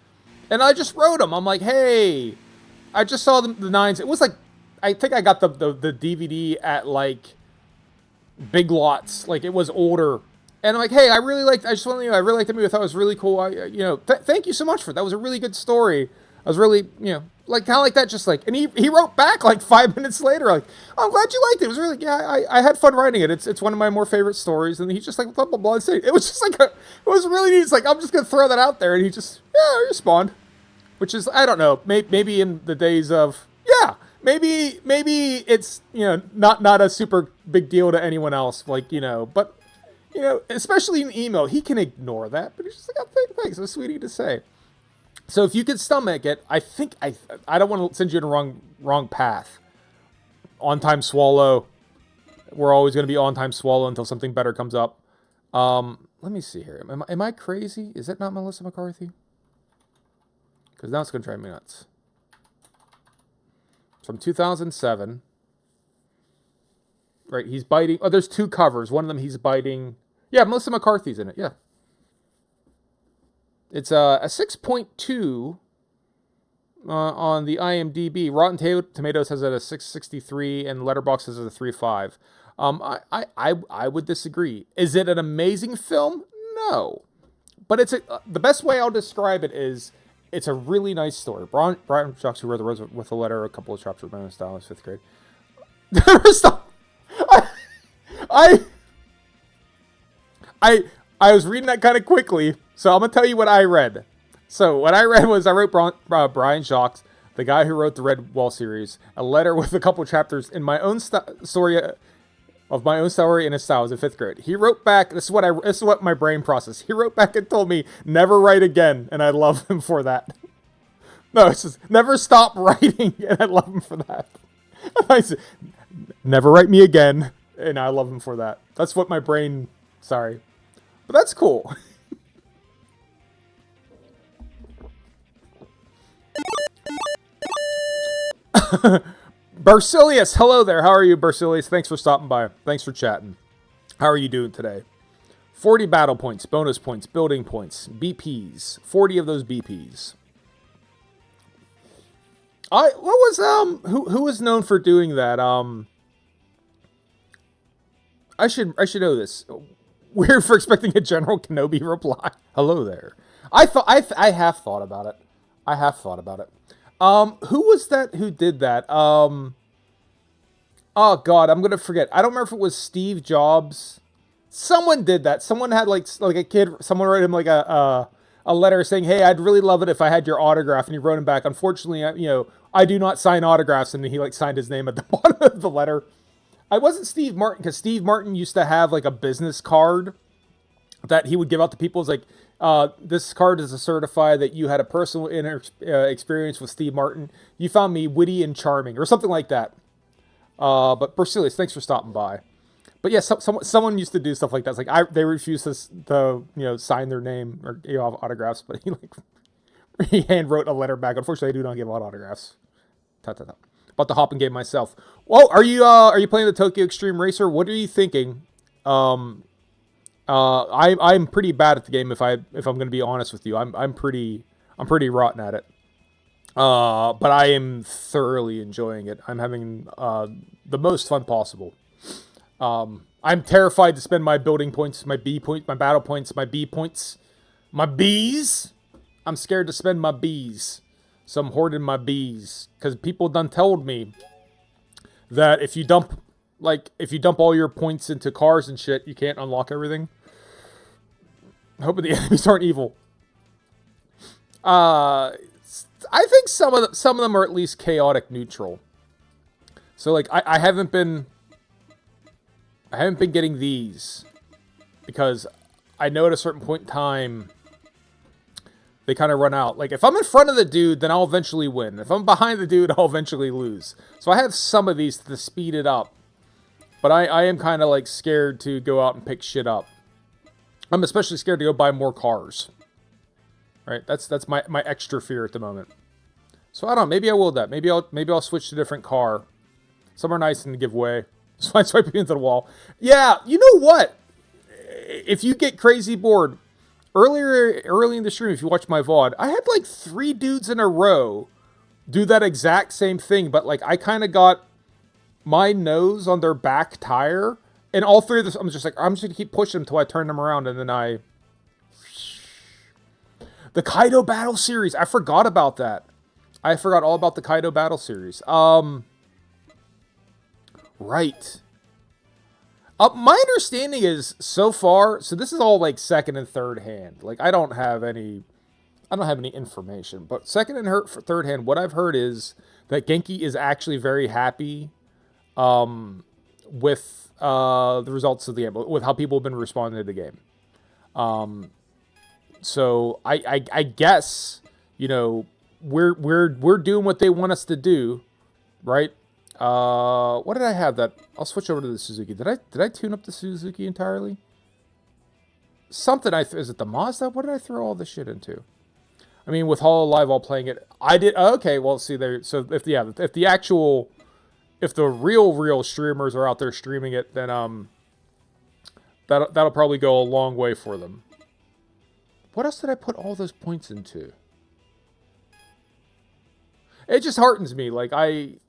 and I just wrote him. I'm like, hey, I just saw the Nines. It was like, I think I got the DVD at like Big Lots, like it was older, and I'm like, hey, I really liked the movie. I thought it was really cool. Thank you so much for it. That was a really good story. I was really, like kind of like that, just like, and he wrote back like 5 minutes later, like, I'm glad you liked it. It was really, I had fun writing it. It's one of my more favorite stories. And he's just like, blah, blah, blah. It was just like, it was really neat. It's like, I'm just going to throw that out there. And he just, I respond, which is, I don't know, maybe in the days of, maybe it's, not a super big deal to anyone else. Like, but, especially in email, he can ignore that. But he's just like, oh, thanks. That's sweet to say. So if you could stomach it, I think I don't want to send you in a wrong path. On time swallow. We're always going to be on time swallow until something better comes up. Let me see here. Am I crazy? Is it not Melissa McCarthy? Because now it's going to drive me nuts. It's from 2007. Right, he's biting. Oh, there's two covers. One of them he's biting. Yeah, Melissa McCarthy's in it. Yeah. It's a 6.2 on the IMDb. Rotten Tomatoes has it at a 663, and Letterboxd has it at a 3.5. I would disagree. Is it an amazing film? No, but the best way I'll describe it is it's a really nice story. Brian Jocks, who wrote the Rose with a Letter, a couple of chapters by my style in 5th grade. I was reading that kind of quickly, so I'm going to tell you what I read. So what I read was I wrote Brian Jacques, the guy who wrote the Red Wall series, a letter with a couple chapters in my own story of my own story in his style. I was in 5th grade. He wrote back. This is what my brain processed. He wrote back and told me never write again, and I love him for that. No, it's just never stop writing, and I love him for that. I said, never write me again, and I love him for that. That's what my brain. Sorry. But that's cool. Bersilius, hello there. How are you, Bersilius? Thanks for stopping by. Thanks for chatting. How are you doing today? 40 battle points, bonus points, building points, BPs. 40 of those BPs. Who was known for doing that? I should know this. Weird for expecting a General Kenobi reply. Hello there. I have thought about it. Who was that who did that? Oh god, I'm gonna forget. I don't remember if it was Steve Jobs. Someone did that. Someone had like a kid, someone wrote him like a letter saying, hey, I'd really love it if I had your autograph, and he wrote him back, unfortunately, I do not sign autographs, and he like signed his name at the bottom of the letter. I wasn't Steve Martin, because Steve Martin used to have like a business card that he would give out to people. It's like, this card is to certify that you had a personal experience with Steve Martin. You found me witty and charming, or something like that. But Bersilius, thanks for stopping by. But yeah, someone used to do stuff like that. It's like they refused to sign their name or autographs, but he hand wrote a letter back. Unfortunately, I do not give out autographs. About the hopping game myself. Well, are you playing the Tokyo Xtreme Racer? What are you thinking? I'm pretty bad at the game. If I'm going to be honest with you, I'm pretty rotten at it. But I am thoroughly enjoying it. I'm having the most fun possible. I'm terrified to spend my building points, my B points, my battle points, my B points, my Bs. I'm scared to spend my Bs. So I'm hoarding my Bs. Because people done told me that if you dump all your points into cars and shit, you can't unlock everything. I hope the enemies aren't evil. I think some of them are at least chaotic neutral. So like I haven't been getting these because I know at a certain point in time they kind of run out. Like if I'm in front of the dude, then I'll eventually win. If I'm behind the dude, I'll eventually lose. So I have some of these to speed it up. But I am kind of like scared to go out and pick shit up. I'm especially scared to go buy more cars. Right? That's my extra fear at the moment. So I don't know, maybe I will that. Maybe I'll switch to a different car. Some are nice and give way. So I swipe into the wall. Yeah, you know what? If you get crazy bored, early in the stream, if you watch my VOD, I had like 3 dudes in a row do that exact same thing, but like I kind of got my nose on their back tire, and all 3 of this, I'm just gonna keep pushing until I turn them around, and then the Kaido Battle Series. I forgot about that. I forgot all about the Kaido Battle Series. Right. My understanding is so far, so this is all like second and third hand. Like I don't have any information, but second and third hand, what I've heard is that Genki is actually very happy with the results of the game, with how people have been responding to the game. So I guess, we're doing what they want us to do, right? What did I have that? I'll switch over to the Suzuki. Did I tune up the Suzuki entirely? Something is it the Mazda? What did I throw all this shit into? I mean, with HoloLive while playing it, I did. Okay, well, see there. So if the real streamers are out there streaming it, then that'll probably go a long way for them. What else did I put all those points into? It just heartens me. Like I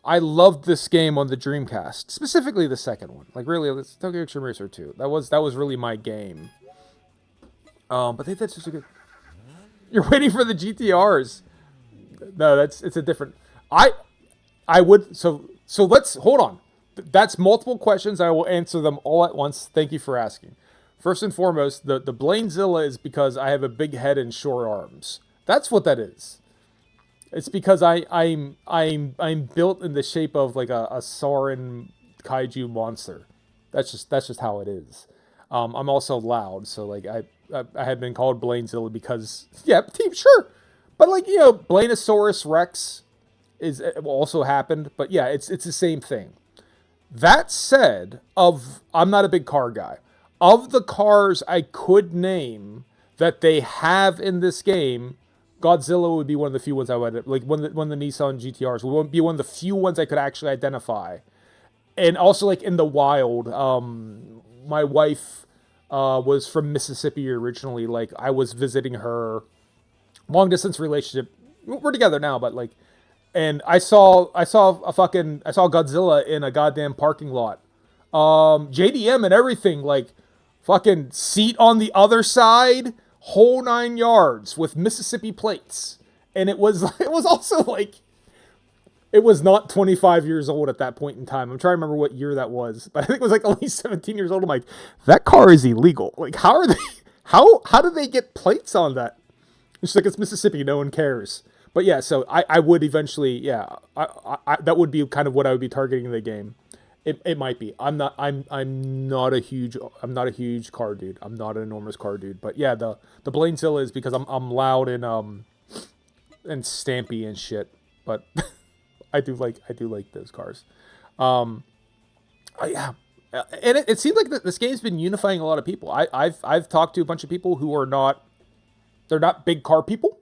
loved this game on the Dreamcast, specifically the second one. Like really, it's Tokyo Xtreme Racer 2. That was really my game. But they did such a good. You're waiting for the GTRs. No, it's a different. I would so let's hold on. That's multiple questions. I will answer them all at once. Thank you for asking. First and foremost, the Blanezilla is because I have a big head and short arms. That's what that is. It's because I'm built in the shape of like a Sauron kaiju monster. That's just how it is. I'm also loud, so like I had been called Blanezilla because team sure, but like Blanosaurus Rex is also happened, but yeah, it's the same thing. That said, I'm not a big car guy. Of the cars I could name that they have in this game, Godzilla would be one of the few ones I would like. One of the Nissan GTRs would be one of the few ones I could actually identify. And also, like in the wild, my wife was from Mississippi originally. Like I was visiting her, long distance relationship. We're together now, but like, and I saw Godzilla in a goddamn parking lot, JDM and everything. Like, fucking seat on the other side. Whole 9 yards with Mississippi plates. And it was also like, it was not 25 years old at that point in time. I'm trying to remember what year that was, but I think it was like at least 17 years old. I'm like, that car is illegal. Like, how do they get plates on that? It's like, it's Mississippi, no one cares. But yeah, so I would eventually, yeah, that would be kind of what I would be targeting in the game. It might be. I'm not a huge car dude. I'm not an enormous car dude. But yeah, the Blainsville is because I'm loud and stampy and shit. But I do like those cars. Yeah, and it seems like this game's been unifying a lot of people. I've talked to a bunch of people who are they're not big car people,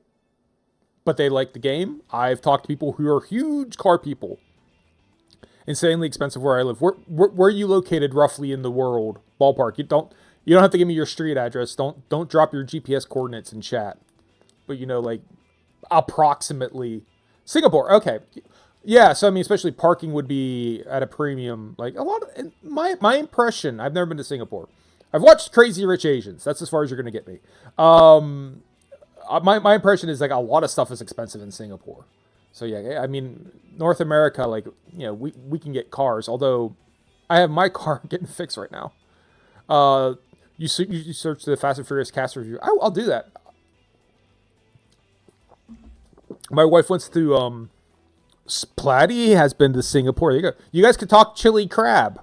but they like the game. I've talked to people who are huge car people. Insanely expensive where I live. Where are you located roughly in the world? Ballpark. You don't have to give me your street address. Don't drop your GPS coordinates in chat. But like approximately Singapore. Okay. Yeah, so I mean, especially parking would be at a premium. Like a lot of my impression. I've never been to Singapore. I've watched Crazy Rich Asians. That's as far as you're gonna get me. My impression is like a lot of stuff is expensive in Singapore. So yeah, I mean, North America, like we can get cars. Although I have my car getting fixed right now. You search the Fast and Furious cast review. I'll do that. My wife wants to Splatty has been to Singapore. There you go. You guys could talk chili crab.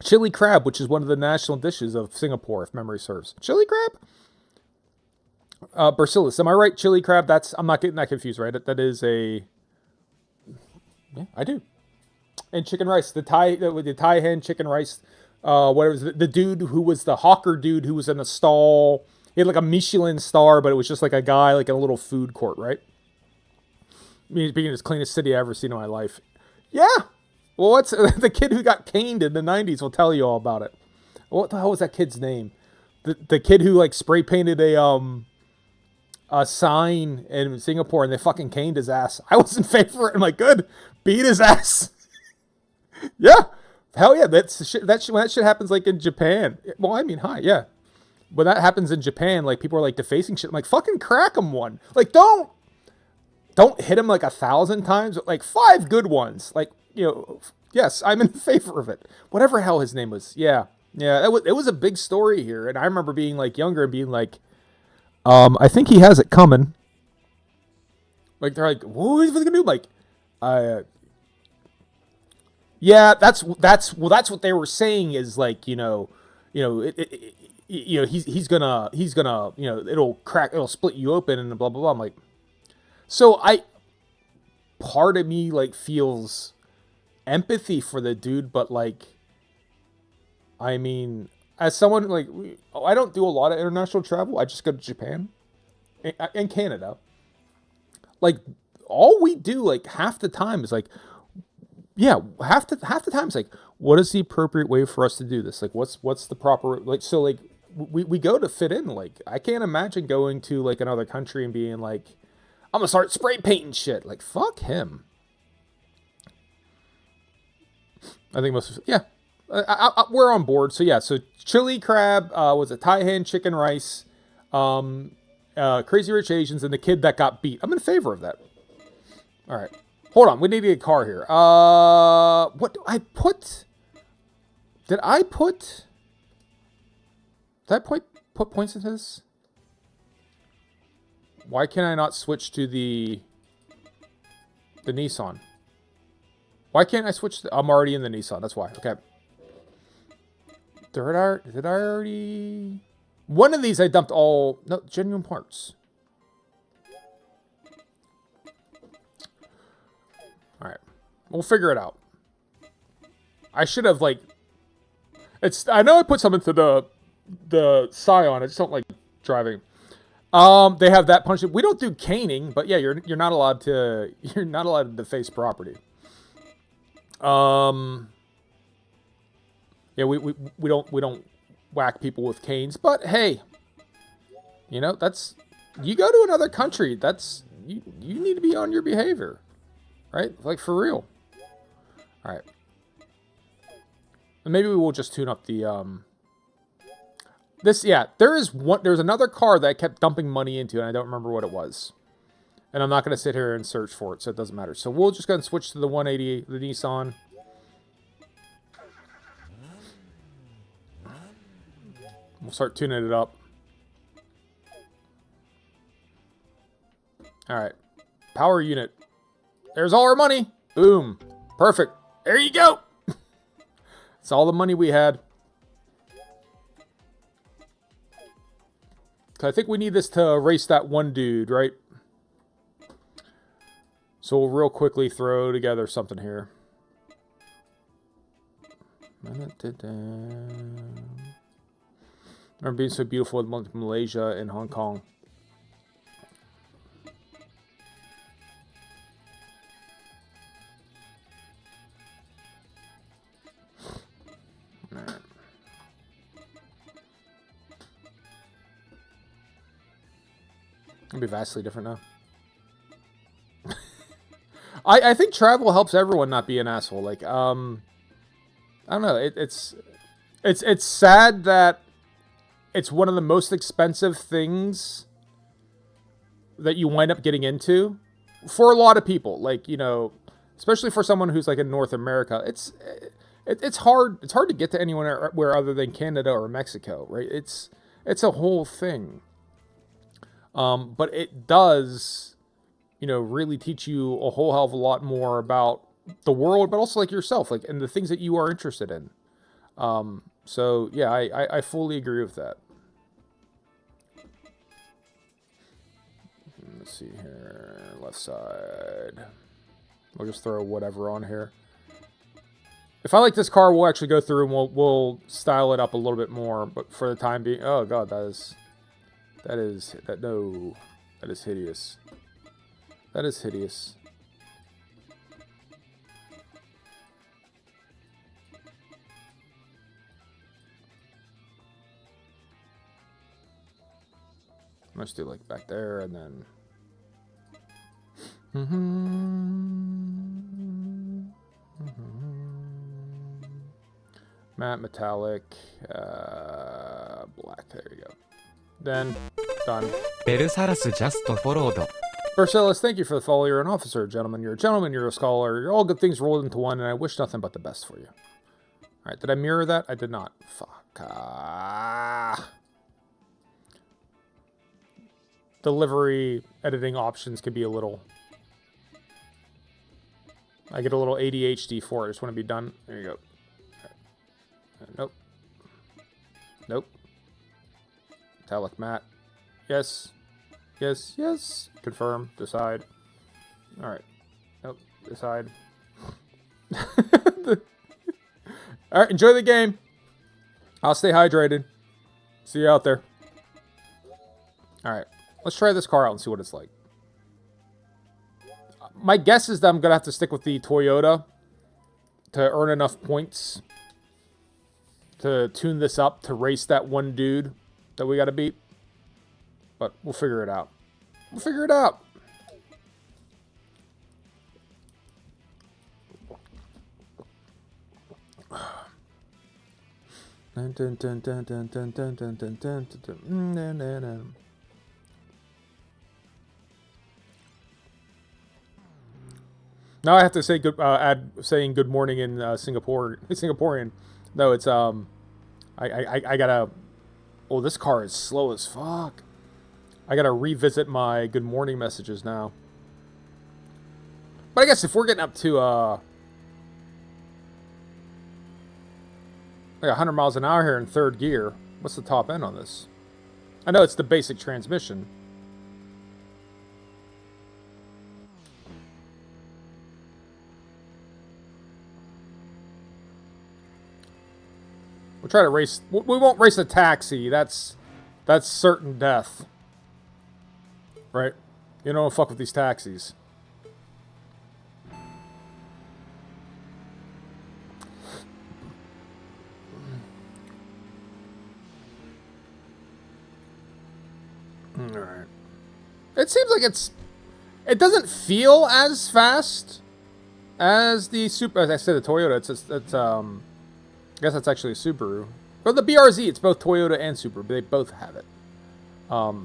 Chili crab, which is one of the national dishes of Singapore, if memory serves. Chili crab? Bacillus, am I right? Chili crab, I'm not getting that confused, right? That is a... Yeah, I do. And chicken rice. The Thai hen, chicken rice. Whatever. The dude who was the hawker dude who was in a stall. He had like a Michelin star, but it was just like a guy like in a little food court, right? Being as cleanest city I've ever seen in my life. Yeah. Well, what's the kid who got caned in the 90s will tell you all about it. What the hell was that kid's name? The kid who like spray painted a sign in Singapore and they fucking caned his ass. I was in favor of it. I'm like, good. Beat his ass. Yeah. Hell yeah. When that shit happens like in Japan. Well, I mean, hi, yeah. When that happens in Japan, like people are like defacing shit. I'm like, fucking crack him one. Like, don't hit him like 1,000 times, but like 5 good ones. Like, yes, I'm in favor of it. Whatever hell his name was. Yeah. Yeah, it was a big story here. And I remember being like younger and being like, I think he has it coming. Like, they're like, what is he gonna do? Like, yeah, that's what they were saying is like, he's gonna, it'll crack, it'll split you open and blah, blah, blah. I'm like, so part of me like feels empathy for the dude, but like, I mean, as someone like, I don't do a lot of international travel. I just go to Japan and Canada. Like, all we do like half the time is like, yeah, half the time is like, what is the appropriate way for us to do this? Like, what's the proper, like, so like we go to fit in. Like, I can't imagine going to like another country and being like, I'm gonna start spray painting shit. Like, fuck him. I think yeah. We're on board. So yeah, so chili crab, was it Thai hen, chicken rice, Crazy Rich Asians, and the kid that got beat. I'm in favor of that. All right. Hold on. We need to get a car here. What do I put? Did I put points into this? Why can I not switch to the Nissan? Why can't I switch? I'm already in the Nissan. That's why. Okay. Did I already? One of these I dumped all... No, genuine parts. Alright. We'll figure it out. I should have, like... I know I put something to the Scion. I just don't like driving. They have that punch. We don't do caning, but yeah, you're not allowed to... You're not allowed to deface property. Yeah, we don't whack people with canes, but hey, that's, you go to another country, that's, you need to be on your behavior, right? Like, for real. All right. And maybe we will just tune up the there's another car that I kept dumping money into, and I don't remember what it was. And I'm not going to sit here and search for it, so it doesn't matter. So we'll just go and switch to the 180, the Nissan. We'll start tuning it up. All right. Power unit. There's all our money. Boom. Perfect. There you go. It's all the money we had. I think we need this to erase that one dude, right? So we'll real quickly throw together something here. Remember being so beautiful with Malaysia and Hong Kong. It'll be vastly different now. I think travel helps everyone not be an asshole. Like, I don't know. It's sad that it's one of the most expensive things that you wind up getting into for a lot of people. Like, you know, especially for someone who's like in North America, it's hard. It's hard to get to anywhere other than Canada or Mexico, right? It's a whole thing. But it does, you know, really teach you a whole hell of a lot more about the world, but also like yourself, like, and the things that you are interested in. So yeah, I fully agree with that. Let's see here, left side. We'll just throw whatever on here. If I like this car, we'll actually go through and we'll style it up a little bit more. But for the time being, oh god, that is hideous. That is hideous. Let's do like back there and then. Matte, metallic, black. There you go. Then, done. Bercelis, thank you for the follow. You're an officer, gentleman. You're a gentleman. You're a scholar. You're all good things rolled into one, and I wish nothing but the best for you. All right, did I mirror that? I did not. Fuck. Delivery editing options could be a little. I get a little ADHD for it. I just want to be done. There you go. Nope. Nope. Metallic matte. Yes. Yes. Yes. Confirm. Decide. All right. Nope. Decide. All right. Enjoy the game. I'll stay hydrated. See you out there. All right. Let's try this car out and see what it's like. My guess is that I'm going to have to stick with the Toyota to earn enough points to tune this up to race that one dude that we got to beat. But we'll figure it out. We'll figure it out. Now I have to say add saying good morning in Singaporean. No, it's I gotta. Oh, this car is slow as fuck. I gotta revisit my good morning messages now. But I guess if we're getting up to like 100 miles an hour here in third gear, what's the top end on this? I know it's the basic transmission. We'll try to race. We won't race a taxi. That's certain death. Right? You don't fuck with these taxis. Alright. It seems like it doesn't feel as fast as the Super. As I said, the Toyota. It's I guess that's actually a Subaru. But the BRZ, it's both Toyota and Subaru. But they both have it. But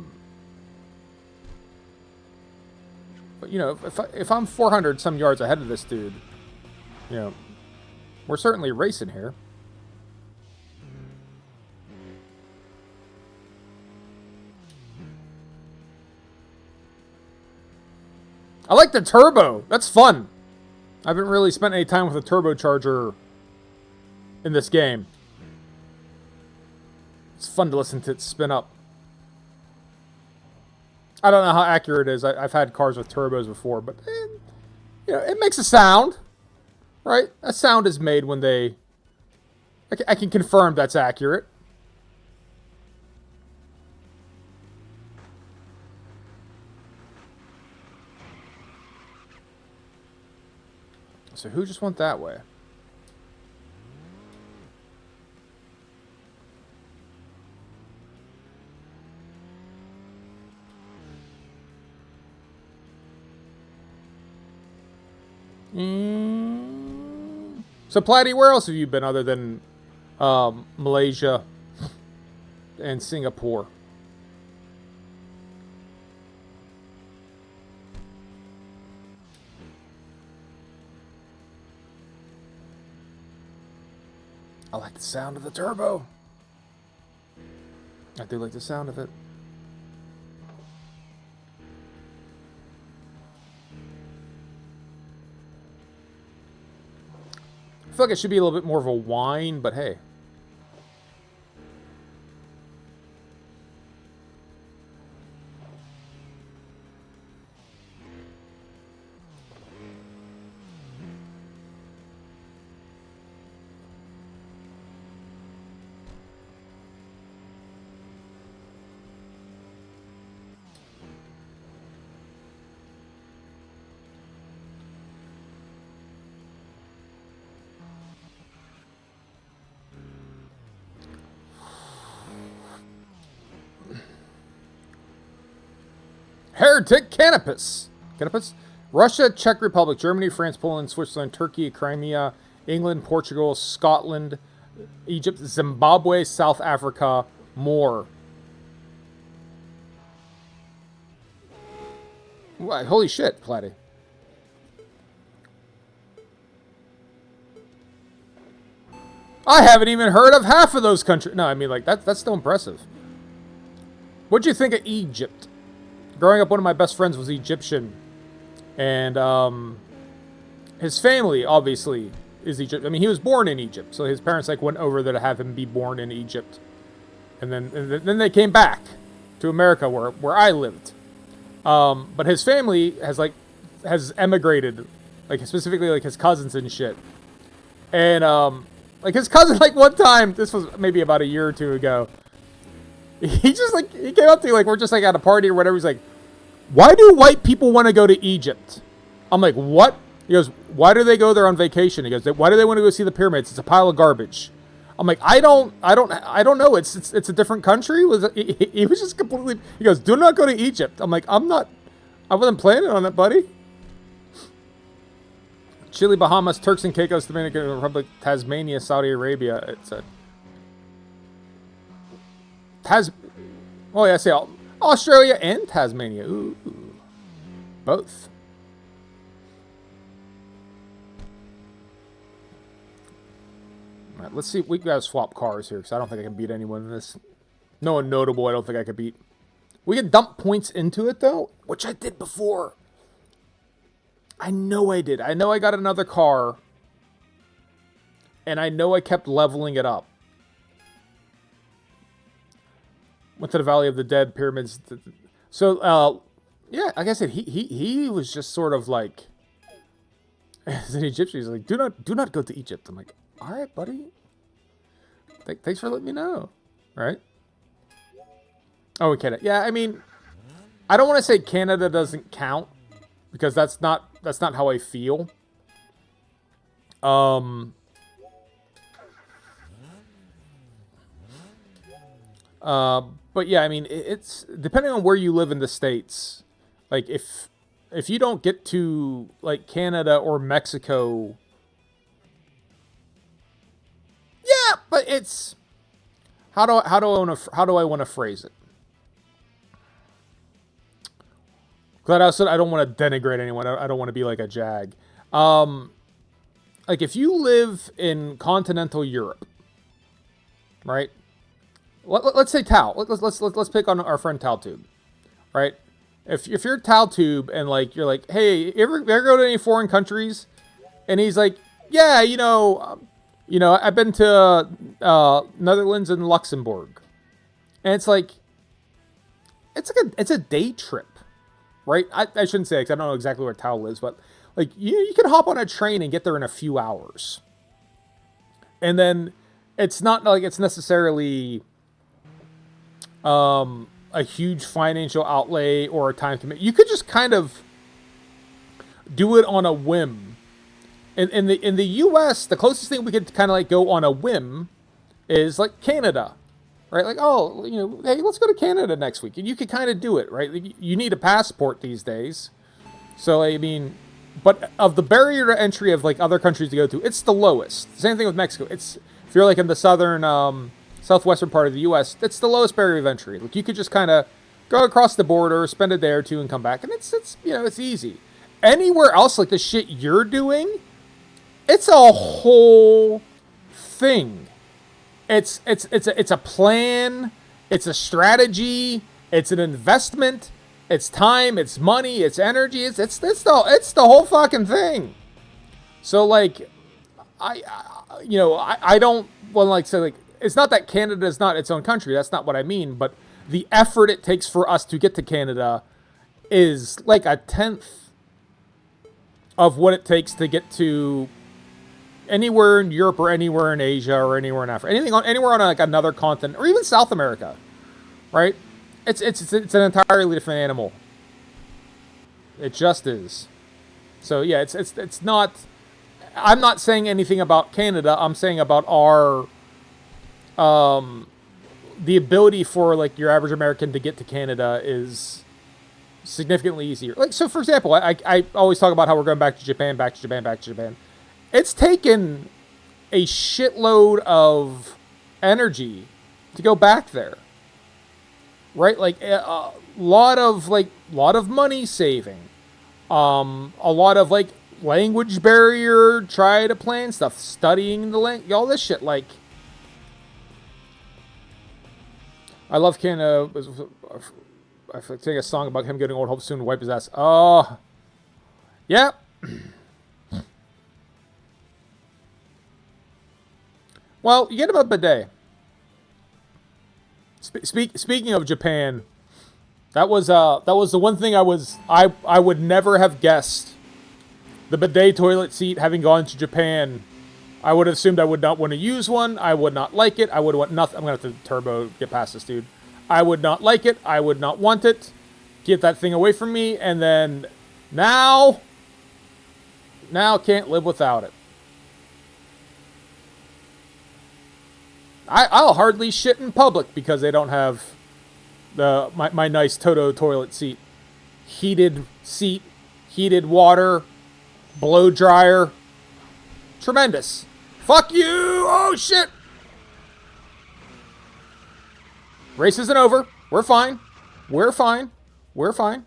you know, if I'm 400 some yards ahead of this dude, you know, we're certainly racing here. I like the turbo. That's fun. I haven't really spent any time with a turbocharger in this game. It's fun to listen to it spin up. I don't know how accurate it is. I've had cars with turbos before, but you know, it makes a sound, right? A sound is made when they... I can confirm that's accurate. So who just went that way? So Platty, where else have you been other than Malaysia and Singapore? I like the sound of the turbo. I do like the sound of it. I feel like it should be a little bit more of a whine, but hey. Heretic Canopus. Canopus? Russia, Czech Republic, Germany, France, Poland, Switzerland, Turkey, Crimea, England, Portugal, Scotland, Egypt, Zimbabwe, South Africa, more. Wow, holy shit, Platty. I haven't even heard of half of those countries. No, I mean, like, that's still impressive. What'd you think of Egypt? Growing up, one of my best friends was Egyptian. And his family, obviously, is Egypt. I mean, he was born in Egypt. So his parents, like, went over there to have him be born in Egypt. And then they came back to America where I lived. But his family has emigrated. Like, specifically, like, his cousins and shit. And, like, his cousin, like, one time, this was maybe about a year or two ago, he just, like, he came up to me, like, we're just, like, at a party or whatever. He's like, why do white people want to go to Egypt? I'm like, what? He goes, why do they go there on vacation? He goes, why do they want to go see the pyramids? It's a pile of garbage. I'm like, I don't know. It's a different country. He was just completely, he goes, do not go to Egypt. I'm like, I wasn't planning on it, buddy. Chile, Bahamas, Turks and Caicos, Dominican Republic, Tasmania, Saudi Arabia. It's a oh yeah, I say Australia and Tasmania. Ooh, both. All right, let's see. We gotta swap cars here because I don't think I can beat anyone in this. No one notable. I don't think I could beat. We can dump points into it though, which I did before. I know I did. I know I got another car. And I know I kept leveling it up. Went to the Valley of the Dead, pyramids. So, yeah, like I said, he was just sort of like, as an Egyptian, he's like, do not go to Egypt. I'm like, all right, buddy. Thanks for letting me know. Right? Oh, Canada. Yeah, I mean, I don't want to say Canada doesn't count because that's not how I feel. But yeah, I mean, it's depending on where you live in the States. Like if you don't get to like Canada or Mexico, yeah, but it's how do I want to phrase it? Because I don't want to denigrate anyone. I don't want to be like a jag. Like if you live in continental Europe, right? Let's say Tal. Let's pick on our friend Tal Tube, right? If you're Tal Tube and like you're like, hey, you ever go to any foreign countries? And he's like, yeah, I've been to Netherlands and Luxembourg, and it's like it's a day trip, right? I shouldn't say, because I don't know exactly where Tal lives, but like you can hop on a train and get there in a few hours, and then it's not like it's necessarily a huge financial outlay or a time commitment. You could just kind of do it on a whim. In the U.S., the closest thing we could kind of like go on a whim is like Canada, right? Like, oh, hey, let's go to Canada next week, and you could kind of do it, right? Like, you need a passport these days, so I mean, but of the barrier to entry of like other countries to go to, it's the lowest. Same thing with Mexico. It's if you're like in the southwestern part of the U.S., it's the lowest barrier of entry. Like you could just kind of go across the border, spend a day or two, and come back, and it's easy. Anywhere else, like the shit you're doing, it's a whole thing. It's a plan. It's a strategy. It's an investment. It's time. It's money. It's energy. It's the whole fucking thing. So like, I don't want to like say like it's not that Canada is not its own country. That's not what I mean. But the effort it takes for us to get to Canada is like a tenth of what it takes to get to anywhere in Europe or anywhere in Asia or anywhere in Africa, anywhere on like another continent or even South America, right? It's an entirely different animal. It just is. So yeah, it's not. I'm not saying anything about Canada. I'm saying about our the ability for like your average American to get to Canada is significantly easier. Like so, for example, I always talk about how we're going back to Japan, back to Japan, back to Japan. It's taken a shitload of energy to go back there, right? Like a lot of money saving, a lot of like language barrier, try to plan stuff, studying the language, all this shit. Like, I love Canada. I sing a song about him getting old, hope soon to wipe his ass. Oh, yeah. Well, you get him a bidet. Speaking of Japan, that was the one thing I would never have guessed. The bidet toilet seat, having gone to Japan, I would have assumed I would not want to use one. I would not like it. I would want nothing. I'm gonna have to turbo get past this dude. I would not like it. I would not want it. Get that thing away from me. And then now can't live without it. I'll hardly shit in public because they don't have my nice Toto toilet seat. Heated seat, heated water, blow dryer. Tremendous. Fuck you! Oh shit! Race isn't over. We're fine. We're fine. We're fine.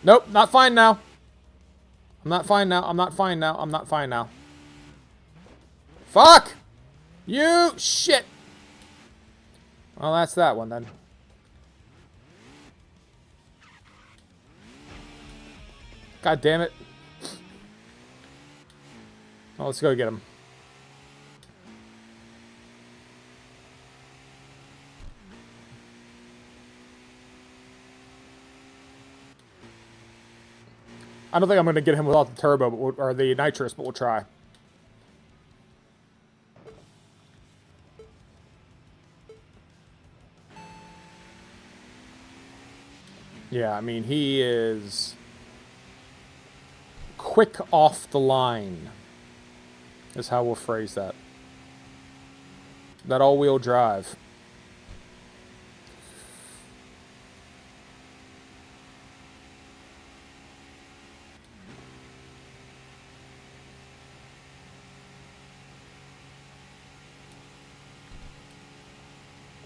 Nope, not fine now. I'm not fine now. I'm not fine now. I'm not fine now. Fuck! You shit! Well, that's that one then. God damn it. Well, let's go get him. I don't think I'm going to get him without the turbo or the nitrous, but we'll try. Yeah, I mean, he is quick off the line, is how we'll phrase that. That all-wheel drive.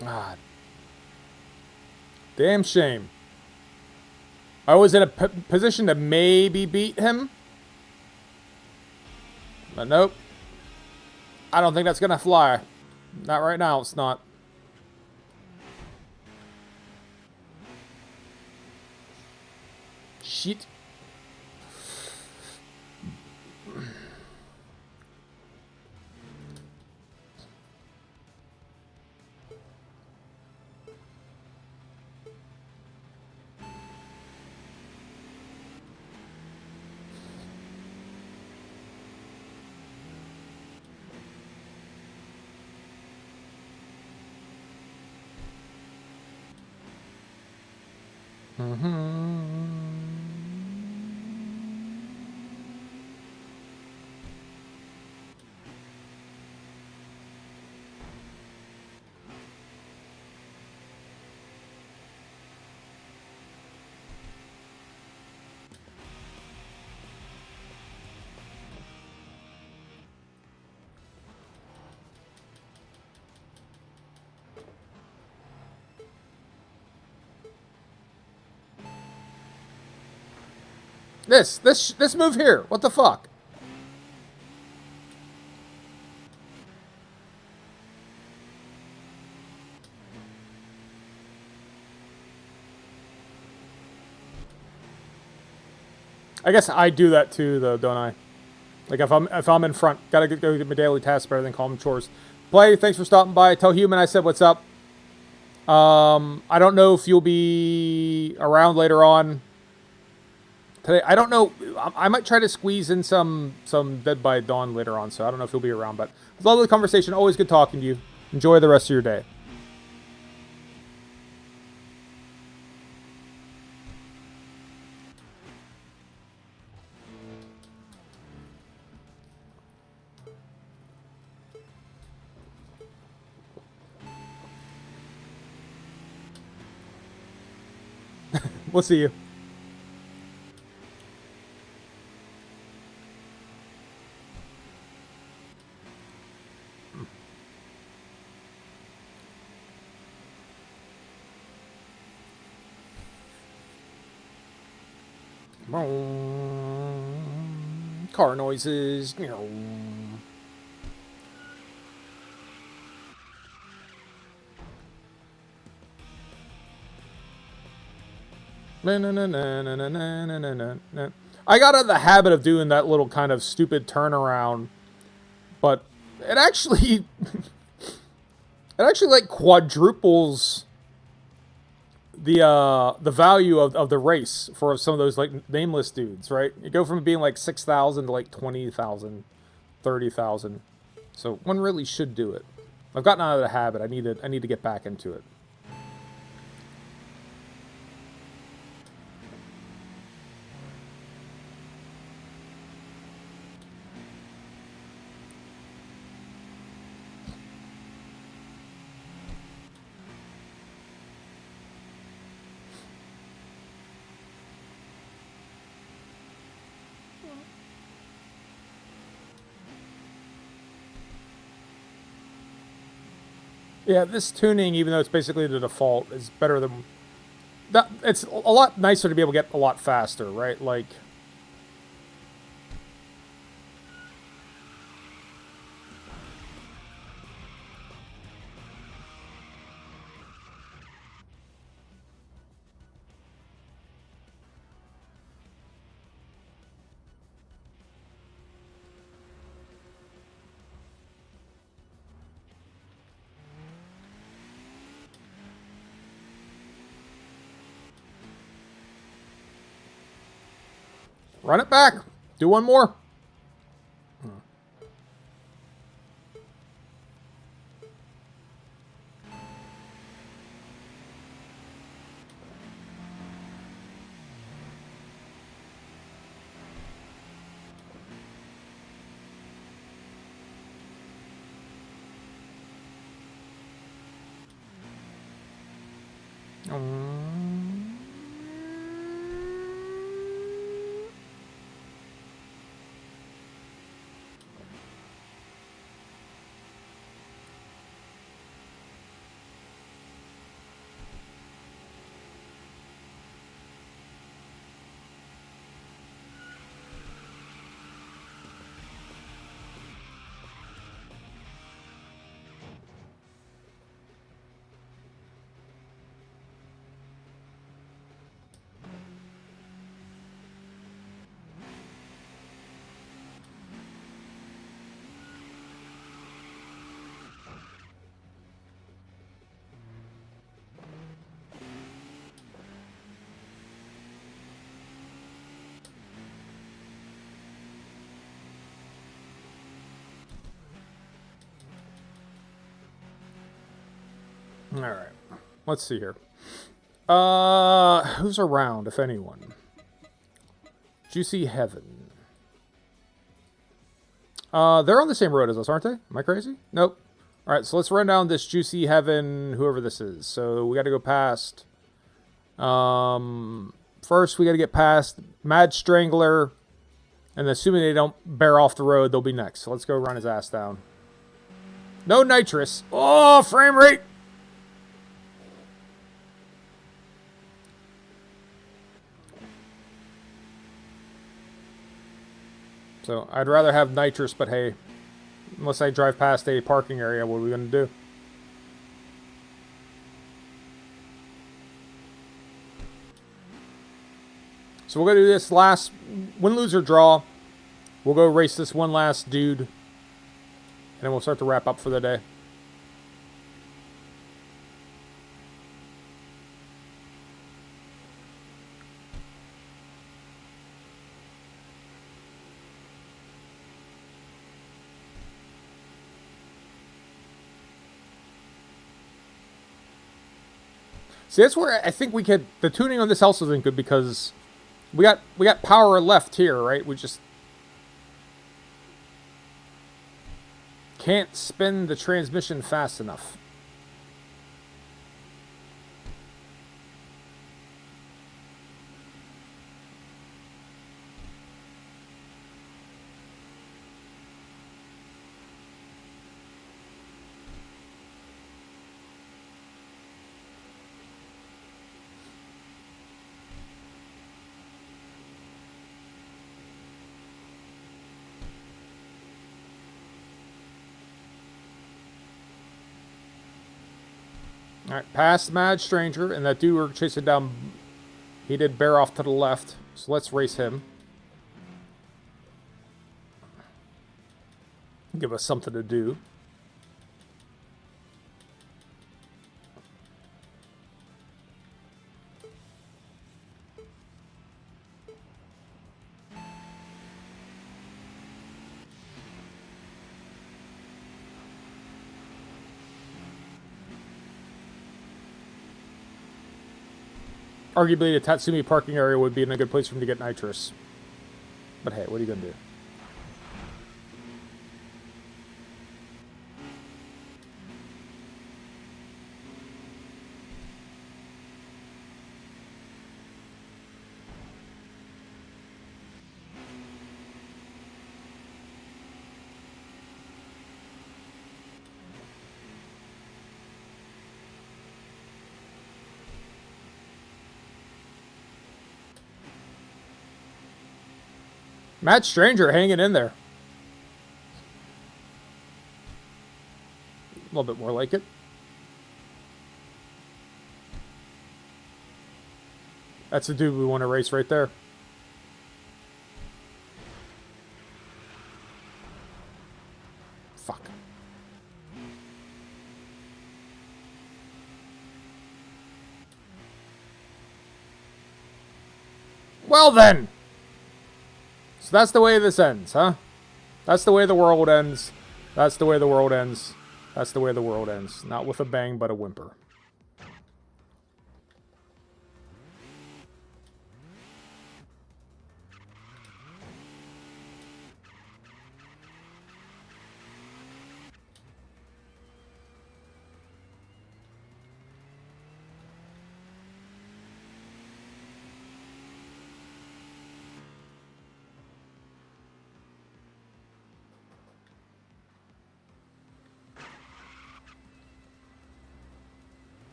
God. Damn shame. I was in a position to maybe beat him. But nope. I don't think that's going to fly. Not right now, it's not. shit. This move here. What the fuck? I guess I do that too, though, don't I? Like if I'm in front, gotta go get my daily tasks better than call them chores. Play, thanks for stopping by. Tell Human I said what's up. I don't know if you'll be around later on today. I don't know. I might try to squeeze in some Dead by Dawn later on, so I don't know if you'll be around. But it's a lovely conversation. Always good talking to you. Enjoy the rest of your day. We'll see you. Car noises. I got out of the habit of doing that little kind of stupid turnaround, but it actually like quadruples the value of the race for some of those like nameless dudes, right? You go from being like 6,000 to like 20,000, 30,000. So one really should do it. I've gotten out of the habit. I need to get back into it. Yeah, this tuning, even though it's basically the default, is better than that. It's a lot nicer to be able to get a lot faster, right? Like, run it back. Do one more. All right. Let's see here. Who's around, if anyone? Juicy Heaven. They're on the same road as us, aren't they? Am I crazy? Nope. All right, so let's run down this Juicy Heaven, whoever this is. So we got to go past. First, we got to get past Mad Strangler, and assuming they don't bear off the road, they'll be next. So let's go run his ass down. No nitrous. Oh, frame rate. So I'd rather have nitrous, but hey, unless I drive past a parking area, what are we going to do? So we're going to do this last win, lose, or draw. We'll go race this one last dude, and then we'll start to wrap up for the day. See, that's where I think we could. The tuning on this also isn't good because we got power left here, right? We just can't spin the transmission fast enough. Alright, past Mad Stranger, and that dude we're chasing down, he did bear off to the left, so let's race him. Give us something to do. Arguably, the Tatsumi parking area would be in a good place for him to get nitrous. But hey, what are you going to do? Mad Stranger hanging in there. A little bit more like it. That's the dude we want to race right there. Fuck. Well then. So that's the way this ends, huh? That's the way the world ends. That's the way the world ends. That's the way the world ends. Not with a bang, but a whimper.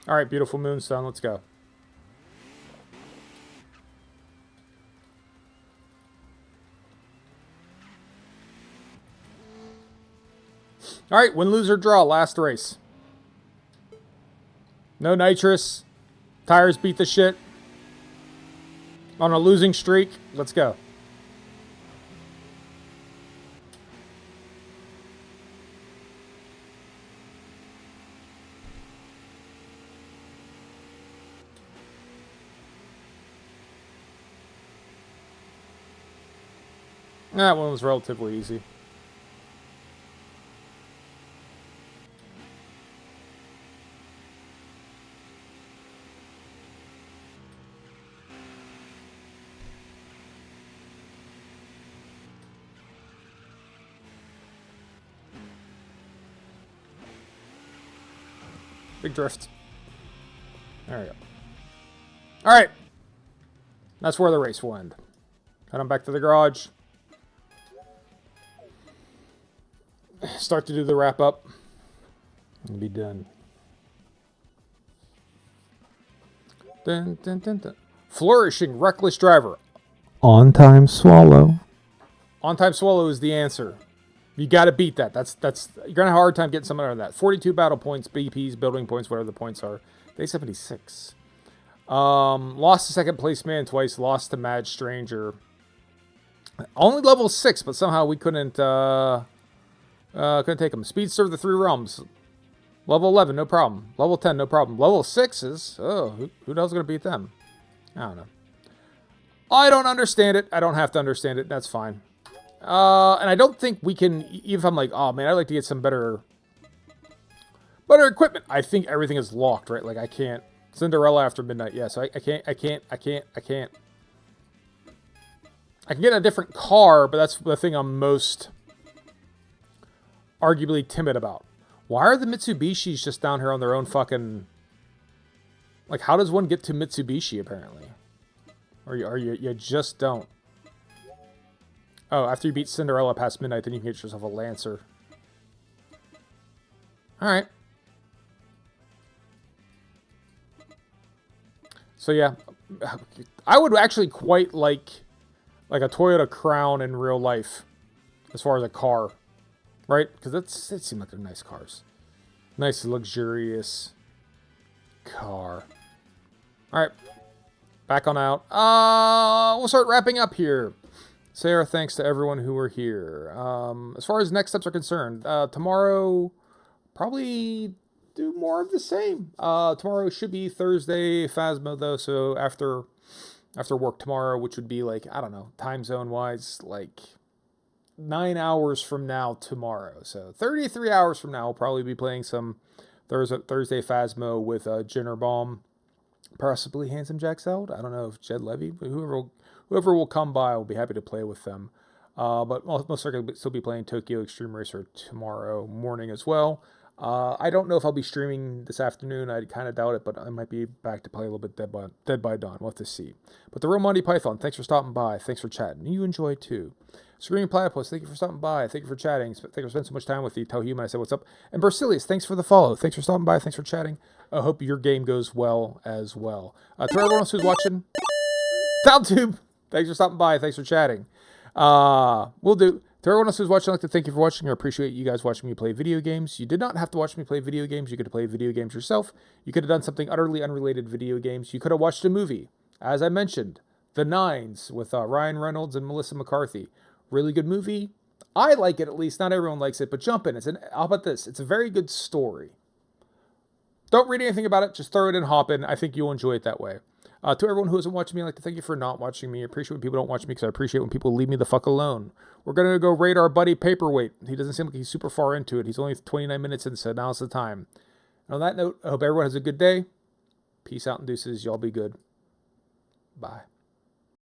All right, beautiful moonstone, let's go. All right, win, lose, or draw, last race. No nitrous. Tires beat the shit. On a losing streak, let's go. That one was relatively easy. Big drift. There we go. All right. That's where the race will end. Head on back to the garage. Start to do the wrap up. And be done. Dun, dun, dun, dun. Flourishing reckless driver. On time swallow. On time swallow is the answer. You got to beat that. That's you're gonna have a hard time getting someone out of that. 42 battle points, BPs, building points, whatever the points are. Day 76. Lost to second place man twice. Lost to Mad Stranger. Only level 6, but somehow we couldn't take him. Speedster of the Three Realms. Level 11, no problem. Level 10, no problem. Level 6 is... Oh, who knows going to beat them? I don't know. I don't understand it. I don't have to understand it. That's fine. And I don't think we can... Even if I'm like, oh, man, I'd like to get some better equipment. I think everything is locked, right? Like, I can't... Cinderella after midnight. Yeah, so I can't. I can get a different car, but that's the thing I'm most arguably timid about. Why are the Mitsubishis just down here on their own fucking... Like, how does one get to Mitsubishi, apparently? Or you just don't. Oh, after you beat Cinderella past midnight, then you can get yourself a Lancer. Alright. So, yeah. I would actually quite like a Toyota Crown in real life. As far as a car. Right? Because it seemed like they're nice cars. Nice, luxurious car. Alright. Back on out. We'll start wrapping up here. Say our thanks to everyone who were here. As far as next steps are concerned, tomorrow, probably do more of the same. Tomorrow should be Thursday Phasmo, though, so after work tomorrow, which would be like, I don't know, time zone-wise, like 9 hours from now tomorrow. So 33 hours from now, we'll probably be playing some Thursday Phasmo with Jinnerbomb, possibly Handsome Jack Seld. I don't know if Jed Levy, but whoever will come by, will be happy to play with them. But most likely still be playing Tokyo Xtreme Racer tomorrow morning as well. I don't know if I'll be streaming this afternoon. I kind of doubt it, but I might be back to play a little bit Dead by Dawn. We'll have to see. But the real Monty Python, thanks for stopping by. Thanks for chatting. You enjoy too. Screaming Platypus, thank you for stopping by. Thank you for chatting. Thank you for spending so much time with you. Tell Human I said what's up. And Bersilius, thanks for the follow. Thanks for stopping by. Thanks for chatting. I hope your game goes well as well. To everyone else who's watching, TalTube, thanks for stopping by. Thanks for chatting. We'll do. To everyone else who's watching, I'd like to thank you for watching. I appreciate you guys watching me play video games. You did not have to watch me play video games. You could have played video games yourself. You could have done something utterly unrelated to video games. You could have watched a movie. As I mentioned, The Nines with Ryan Reynolds and Melissa McCarthy. Really good movie. I like it, at least. Not everyone likes it, but jump in. How about this? It's a very good story. Don't read anything about it. Just throw it in, hop in. I think you'll enjoy it that way. To everyone who isn't watching me, I'd like to thank you for not watching me. I appreciate when people don't watch me because I appreciate when people leave me the fuck alone. We're going to go raid our buddy Paperweight. He doesn't seem like he's super far into it. He's only 29 minutes in, so now's the time. And on that note, I hope everyone has a good day. Peace out and deuces. Y'all be good. Bye.